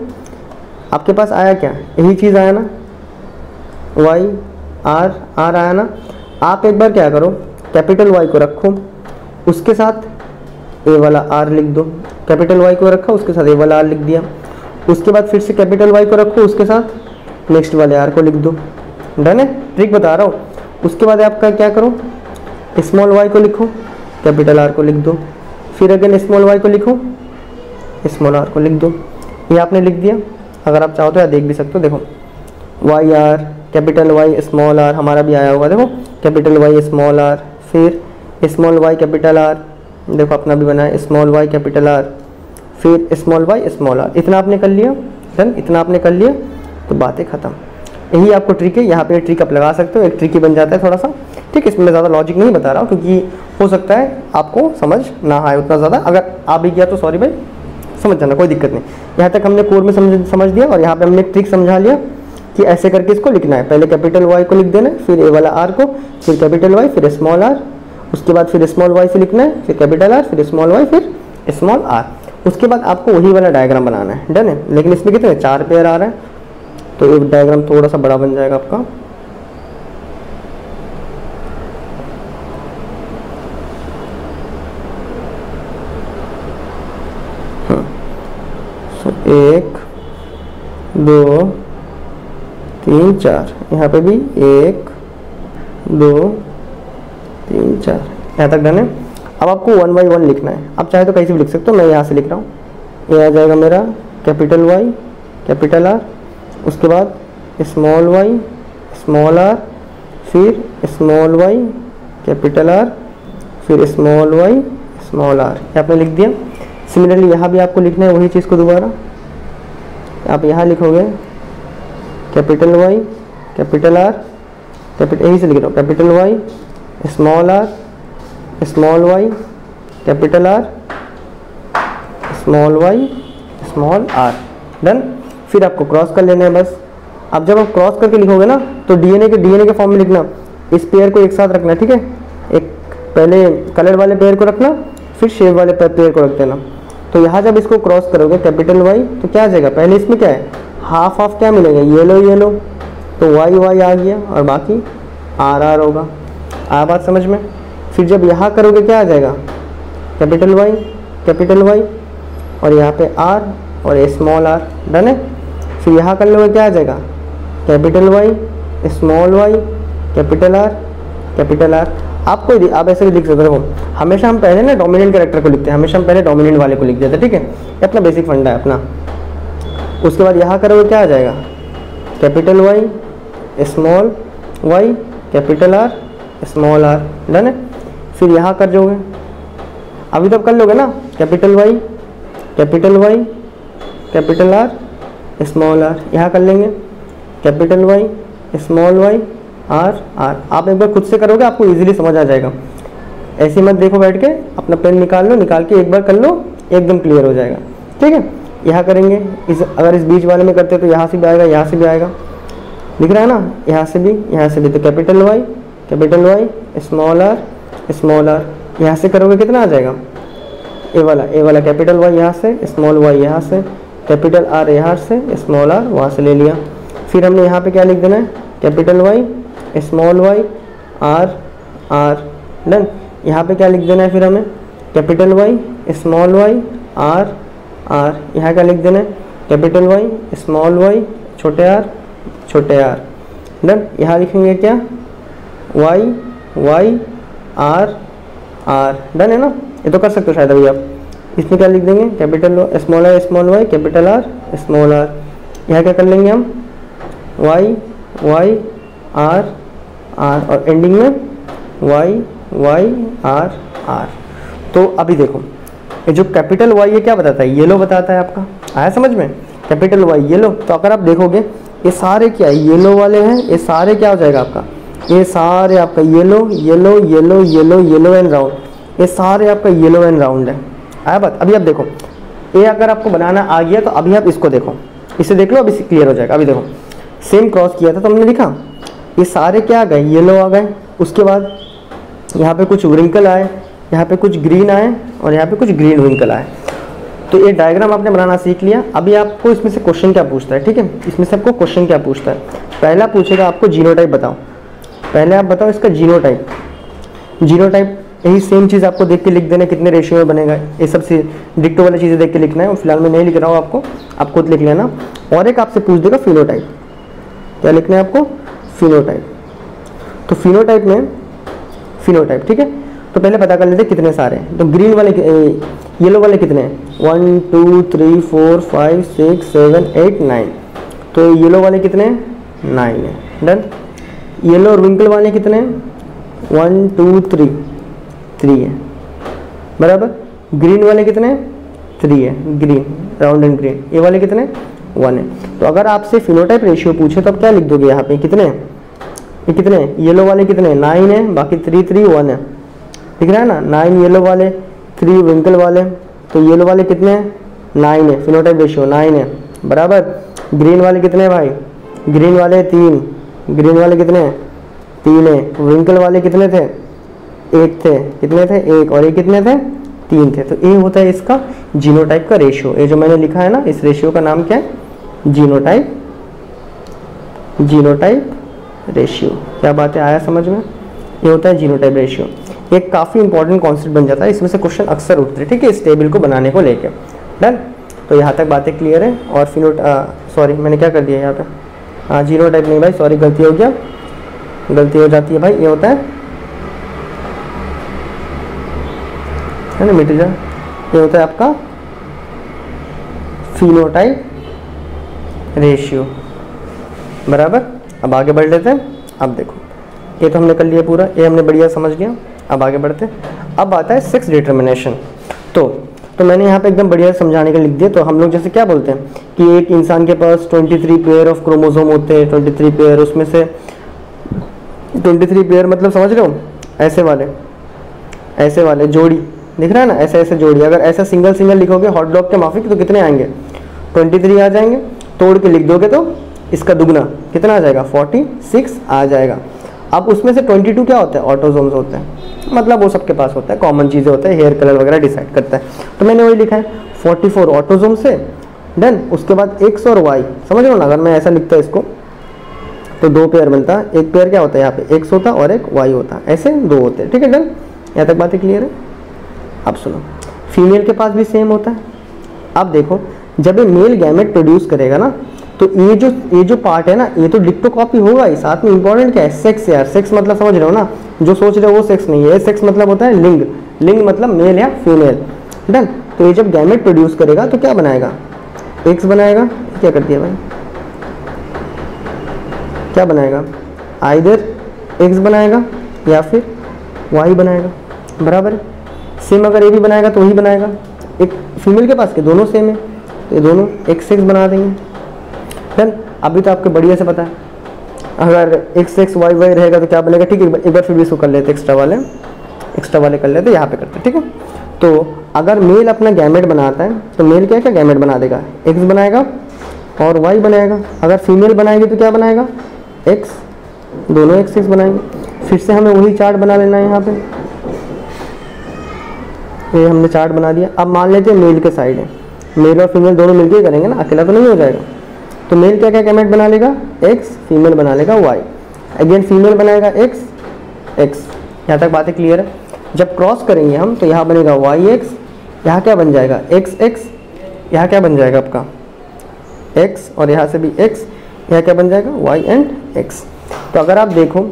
आपके पास आया क्या, यही चीज़ आया ना, वाई आर आर आया ना। आप एक बार क्या करो, कैपिटल वाई को रखो, उसके साथ ए वाला आर लिख दो। कैपिटल वाई को रखा, उसके साथ ए वाला आर लिख दिया। उसके बाद फिर से कैपिटल वाई को रखो, उसके साथ नेक्स्ट वाले आर को लिख दो। डन है, ट्रिक बता रहा हूँ। उसके बाद आपका क्या करो, स्मॉल वाई को लिखो, कैपिटल आर को लिख दो, फिर अगेन स्मॉल वाई को लिखो, स्मॉल आर को लिख दो। ये आपने लिख दिया। अगर आप चाहो तो या देख भी सकते हो, देखो Y R capital Y small R हमारा भी आया होगा। देखो कैपिटल वाई स्मॉल आर, फिर स्मॉल वाई कैपिटल आर, देखो अपना भी बना है स्मॉल वाई कैपिटल आर, फिर स्मॉल वाई स्मॉल आर। इतना आपने कर लिया। डन, इतना आपने कर लिया तो बातें ख़त्म। यही आपको ट्रिक है। यहाँ पे ट्रिक आप लगा सकते हो, एक ट्रिक ही बन जाता है थोड़ा सा। ठीक है, इसमें ज़्यादा लॉजिक नहीं बता रहा हूँ क्योंकि हो सकता है आपको समझ ना आए उतना ज़्यादा। अगर आ भी गया तो सॉरी भाई, समझ जाना, कोई दिक्कत नहीं। यहाँ तक हमने कोर में समझ दिया और यहाँ पे हमने ट्रिक समझा लिया कि ऐसे करके इसको लिखना है। पहले कैपिटल वाई को लिख देना है, फिर ए वाला आर को, फिर कैपिटल वाई, फिर स्मॉल आर, उसके बाद फिर स्मॉल वाई से लिखना है, फिर कैपिटल आर, फिर स्मॉल वाई, फिर स्मॉल आर। उसके बाद आपको वही वाला डायग्राम बनाना है। डन है। लेकिन इसमें कितने 4 पेयर आ रहे हैं, तो एक डायग्राम थोड़ा सा बड़ा बन जाएगा आपका। एक 2 3 4, यहाँ पे भी 1 2 3 4, यहाँ तक डन है। अब आपको 1 बाई 1 लिखना है। आप चाहे तो कैसे भी लिख सकते हो, मैं यहाँ से लिख रहा हूँ। ये आ जाएगा मेरा कैपिटल वाई कैपिटल आर, उसके बाद स्मॉल वाई स्मॉल आर, फिर स्मॉल वाई कैपिटल आर, फिर स्मॉल वाई स्मॉल आर। ये आपने लिख दिया। सिमिलरली यहाँ भी आपको लिखना है वही चीज़ को दोबारा। आप यहाँ लिखोगे capital Y capital R, capital यहीं से लिख रहा हूँ, capital Y small R small Y capital R small Y small R. Done. फिर आपको क्रॉस कर लेना है बस। अब जब आप क्रॉस करके लिखोगे ना तो डीएनए के फॉर्म में लिखना। इस पेयर को एक साथ रखना, ठीक है। एक पहले कलर वाले पेयर को रखना, फिर शेप वाले पेयर को रख देना। तो यहाँ जब इसको क्रॉस करोगे कैपिटल वाई तो क्या आ जाएगा, पहले इसमें क्या है हाफ हाफ क्या मिलेगा, येलो येलो, तो वाई वाई आ गया और बाकी आर आर होगा। आ बात समझ में। फिर जब यहाँ करोगे क्या आ जाएगा, कैपिटल वाई और यहाँ पे आर और ए स्मॉल आर। डन है। फिर यहाँ कर लोगे क्या आ जाएगा, capital Y small Y capital R. आपको आप ऐसे भी लिख सकते हो। हमेशा हम पहले ना डोमिनेंट कैरेक्टर को लिखते हैं, हमेशा हम पहले डोमिनेंट वाले को लिख देते हैं, ठीक है। ये अपना बेसिक फंडा है अपना। उसके बाद यहाँ करोगे क्या आ जाएगा, capital Y small Y capital R small R. Done है। फिर यहाँ कर जोगे, अभी तब कर लोगे ना, capital Y capital R small R. यहाँ कर लेंगे capital Y small Y R R. आप एक बार खुद से करोगे आपको इजीली समझ आ जाएगा। ऐसे मत देखो, बैठ के अपना पेन निकाल लो, निकाल के एक बार कर लो, एकदम क्लियर हो जाएगा, ठीक है। यहाँ करेंगे, अगर इस बीच वाले में करते तो यहाँ से भी आएगा, यहाँ से भी आएगा, दिख रहा है ना, यहाँ से भी। तो कैपिटल वाई स्मॉल आर। यहाँ से करोगे कितना आ जाएगा, ए वाला कैपिटल वाई यहाँ से, स्मॉल वाई यहाँ से, कैपिटल आर यहाँ से, स्मॉल आर वहाँ से ले लिया। फिर हमने यहाँ पे क्या लिख देना है, capital Y small Y R R. Done. यहाँ पे क्या लिख देना है फिर हमें, capital Y small Y R R. यहाँ क्या लिख देना है, कैपिटल वाई स्मॉल वाई छोटे आर। डन। यहाँ लिखेंगे क्या, वाई आर आर, डन है ना। ये तो कर सकते हो शायद अभी आप। इसमें क्या लिख देंगे, capital small I small Y capital R small R. यहाँ क्या कर लेंगे हम, वाई वाई आर आर और एंडिंग में वाई वाई आर आर। तो अभी देखो ये जो कैपिटल वाई है क्या बताता है, येलो बताता है आपका, आया समझ में, कैपिटल वाई येलो। तो अगर आप देखोगे ये सारे क्या है, येलो वाले हैं, ये सारे क्या हो जाएगा आपका, ये सारे आपका yellow yellow yellow yellow yellow and round, ये सारे आपका येलो एंड राउंड है। आया बात। अभी आप देखो ये अगर आपको बनाना आ गया तो अभी आप इसको देखो, इसे देख लो, अभी क्लियर हो जाएगा। अभी देखो सेम क्रॉस किया था तो हमने लिखा ये सारे क्या आ गए, येलो आ गए, उसके बाद यहाँ पे कुछ रिंकल आए, यहाँ पे कुछ ग्रीन आए और यहाँ पे कुछ ग्रीन रिंकल आए। तो ये डायग्राम आपने बनाना सीख लिया। अभी आपको इसमें से क्वेश्चन क्या पूछता है, ठीक है, इसमें से आपको क्वेश्चन क्या पूछता है। पहला पूछेगा आपको जीनोटाइप बताओ, पहले आप बताओ इसका जीनोटाइप। जीनोटाइप यही सेम चीज़ आपको देख के लिख देना कितने रेशियो में बनेगा, ये सब से डिक्टो वाली चीज़ें देख के लिखना है। फिलहाल मैं नहीं लिख रहा हूँ, आपको आप खुद लिख लेना। और एक आपसे पूछ देगा फिनोटाइप, क्या लिखना है आपको, फिनोटाइप। तो फिनोटाइप में फिनोटाइप, ठीक है, तो पहले पता कर लेते कितने सारे हैं। तो ग्रीन वाले येलो वाले कितने हैं, 1 2 3 4 5 6 7 8 9। तो येलो वाले कितने हैं, 9 है, डन। येलो और विंकल वाले कितने हैं, 1 2 3 3 है, बराबर। ग्रीन वाले कितने हैं, 3 है, ग्रीन राउंड एंड ग्रीन। ये वाले कितने, 1 है। तो अगर आपसे फिनोटाइप रेशियो पूछे तो आप क्या लिख दोगे यहाँ पे, कितने, ये कितने, येलो वाले कितने, 9 है, बाकी 3 3 1 है, दिख रहा है ना, 9 येलो वाले 3 विंकल वाले। तो येलो वाले कितने हैं, 9 है, फिनोटाइप रेशियो 9 है, बराबर। ग्रीन वाले कितने हैं भाई, ग्रीन वाले 3, ग्रीन वाले कितने हैं, 3 है। विंकल वाले कितने थे, 1 थे, कितने थे, 1, और ये कितने थे, 3 थे। तो ये होता है इसका जीनोटाइप का रेशियो। ये जो मैंने लिखा है ना, इस रेशियो का नाम क्या है, जीनोटाइप, जीनोटाइप रेशियो। क्या बात है, आया समझ में, ये होता है जीनोटाइप रेशियो। एक काफ़ी इंपॉर्टेंट कॉन्सेप्ट बन जाता है, इसमें से क्वेश्चन अक्सर उठते हैं, ठीक है, इस टेबल को बनाने को लेके, डन। तो यहाँ तक बातें क्लियर है। और सॉरी मैंने क्या कर दिया यहाँ पे, हाँ जीनोटाइप नहीं भाई, सॉरी गलती हो गया, गलती हो जाती है भाई। ये होता है ना, मिट जा, ये होता है आपका फिनोटाइप रेशियो, बराबर। अब आगे बढ़ लेते हैं। अब देखो ये तो हमने कर लिया पूरा, ये हमने बढ़िया समझ लिया। अब आगे बढ़ते हैं। अब आता है सेक्स डिटर्मिनेशन। तो मैंने यहाँ पे एकदम बढ़िया समझाने के लिख दिया। तो हम लोग जैसे क्या बोलते हैं कि एक इंसान के पास 23 पेयर ऑफ क्रोमोसोम होते हैं, 23 पेयर, उसमें से 23 पेयर मतलब समझ रहे हो, ऐसे वाले जोड़ी दिख रहा है ना, ऐसे ऐसे जोड़ी। अगर ऐसा सिंगल सिंगल लिखोगे हॉट डॉग के माफिक तो कितने आएंगे, 23 आ जाएंगे। तोड़ के लिख दोगे तो इसका दुगना कितना आ जाएगा, 46 आ जाएगा। अब उसमें से 22 क्या होता है, ऑटोसोम्स होते हैं, मतलब वो सबके पास होता है, कॉमन चीज़ें होता है, हेयर कलर वगैरह डिसाइड करता है। तो मैंने वही लिखा है 44 ऑटोसोम से, डन। उसके बाद एक्स और वाई, समझ लो ना, अगर मैं ऐसा लिखता इसको तो 2 पेयर बनता है। एक पेयर क्या होता है, यहाँ पे एक्स होता और एक वाई होता, ऐसे 2 होते हैं, ठीक है, डन। यहाँ तक बातें क्लियर है। अब सुनो, फीमेल के पास भी सेम होता है। अब देखो जब ये मेल गैमेट प्रोड्यूस करेगा ना, तो ये जो पार्ट है ना, ये तो डिक्टो कॉपी होगा ही। साथ में इंपॉर्टेंट क्या है, सेक्स यार। सेक्स मतलब समझ रहे हो ना, जो सोच रहे हो वो सेक्स नहीं है। सेक्स मतलब होता है लिंग, लिंग मतलब मेल या फीमेल, डन। तो ये जब गैमेट प्रोड्यूस करेगा तो क्या बनाएगा, एक्स बनाएगा। क्या कर दिया भाई, क्या बनाएगा, आइदर एक्स बनाएगा या फिर वाई बनाएगा, बराबर। सेम अगर ये भी बनाएगा तो वही बनाएगा। एक फीमेल के पास के दोनों सेम है तो ये दोनों एक्स एक्स बना देंगे, डन। अभी तो आपको बढ़िया से पता है, अगर एक्स एक्स वाई वाई रहेगा तो क्या बनेगा, ठीक है। एक बार फिर भी इसको कर लेते, एक्स्ट्रा वाले कर लेते, यहाँ पे करते, ठीक है। तो अगर मेल अपना गैमेट बनाता है तो मेल क्या क्या गैमेट बना देगा, एक्स बनाएगा और वाई बनाएगा। अगर फीमेल बनाएगी तो क्या बनाएगा, एक्स, दोनों एक्स एक्स बनाएंगे। फिर से हमें वही चार्ट बना लेना है। यहाँ पे ये हमने चार्ट बना दिया। अब मान लेते हैं मेल के साइड है, मेल और फीमेल दोनों मिलकर करेंगे ना, अकेला तो नहीं हो जाएगा। तो मेल क्या क्या गैमेट बना लेगा, एक्स, फीमेल बना लेगा वाई, अगेन फीमेल बनाएगा एक्स एक्स। यहाँ तक बातें क्लियर है। जब क्रॉस करेंगे हम तो यहाँ बनेगा वाई एक्स, यहाँ क्या बन जाएगा एक्स एक्स, यहाँ क्या बन जाएगा आपका एक्स, और यहाँ से भी एक्स, यहाँ क्या बन जाएगा वाई एंड एक्स। तो अगर आप देखो,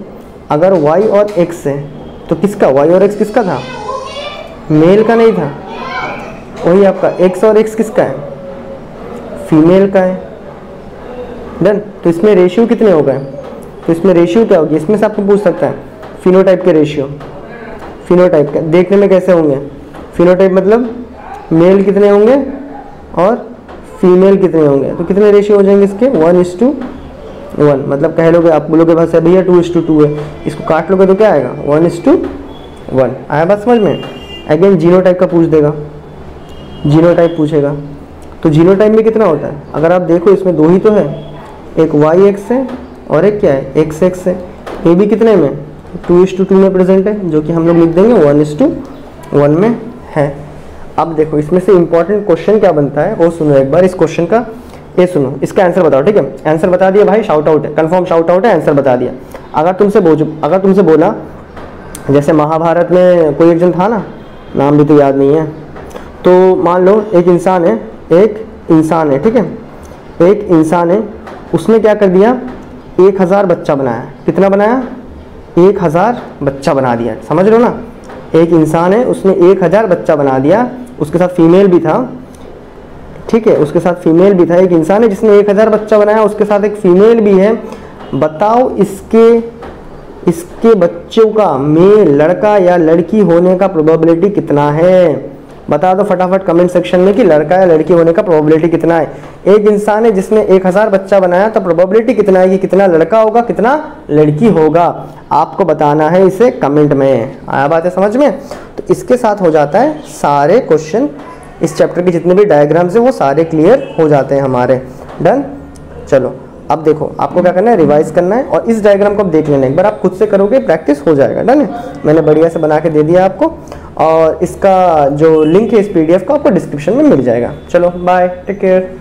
अगर वाई और एक्स है तो किसका, वाई और एक्स किसका था, मेल का नहीं था, वही आपका x और x किसका है, फीमेल का है। डन। तो इसमें रेशियो कितने हो गए, तो इसमें रेशियो क्या होगी, इसमें से आपको पूछ सकता है फिनोटाइप के रेशियो। फिनोटाइप का देखने में कैसे होंगे, फिनोटाइप मतलब मेल कितने होंगे और फीमेल कितने होंगे, तो कितने रेशियो हो जाएंगे इसके 1:1। मतलब कह लोगे, आप बोलोगे बस भैया 2:2 है, इसको काट लोगे तो क्या आएगा 1:1। आया बात समझ में। अगेन जीनोटाइप का पूछ देगा, जीनोटाइप पूछेगा, तो जीनोटाइप में कितना होता है, अगर आप देखो इसमें दो ही तो है, एक YX है और एक क्या है XX है। ये भी कितने में 2:2 में प्रेजेंट है, जो कि हम लोग लिख देंगे 1:1 में है। अब देखो इसमें से इंपॉर्टेंट क्वेश्चन क्या बनता है वो सुनो एक बार, इस क्वेश्चन का ये सुनो, इसका आंसर बताओ, ठीक है। आंसर बता दिया भाई, शाउट आउट है, कंफर्म शाउट आउट है, आंसर बता दिया। अगर तुमसे बोला जैसे महाभारत में कोई एक जन था ना, नाम भी तो याद नहीं है, तो मान लो एक इंसान है, ठीक है, एक इंसान है, उसने क्या कर दिया 1000 बच्चा बनाया। कितना बनाया, 1000 बच्चा बना दिया, समझ लो ना। एक इंसान है, उसने 1000 बच्चा बना दिया, उसके साथ फीमेल भी था, ठीक है, उसके साथ फीमेल भी था। एक इंसान है जिसने 1000 बच्चा बनाया, उसके साथ एक फीमेल भी है। बताओ इसके बच्चों का मेल लड़का या लड़की होने का प्रोबेबिलिटी कितना है। बता दो फटाफट कमेंट सेक्शन में कि लड़का या लड़की होने का प्रोबेबिलिटी कितना है। एक इंसान है जिसने 1000 बच्चा बनाया, तो प्रोबेबिलिटी कितना है कि कितना लड़का होगा कितना लड़की होगा, आपको बताना है इसे कमेंट में। आया बात है समझ में। तो इसके साथ हो जाता है सारे क्वेश्चन, इस चैप्टर के जितने भी डायग्राम्स है वो सारे क्लियर हो जाते हैं हमारे। डन। चलो अब देखो आपको क्या करना है, रिवाइज करना है, और इस डायग्राम को अब देख लेना, एक बार आप खुद से करोगे प्रैक्टिस हो जाएगा। डन है, मैंने बढ़िया से बना के दे दिया आपको, और इसका जो लिंक है इस PDF का आपको डिस्क्रिप्शन में मिल जाएगा। चलो बाय, टेक केयर।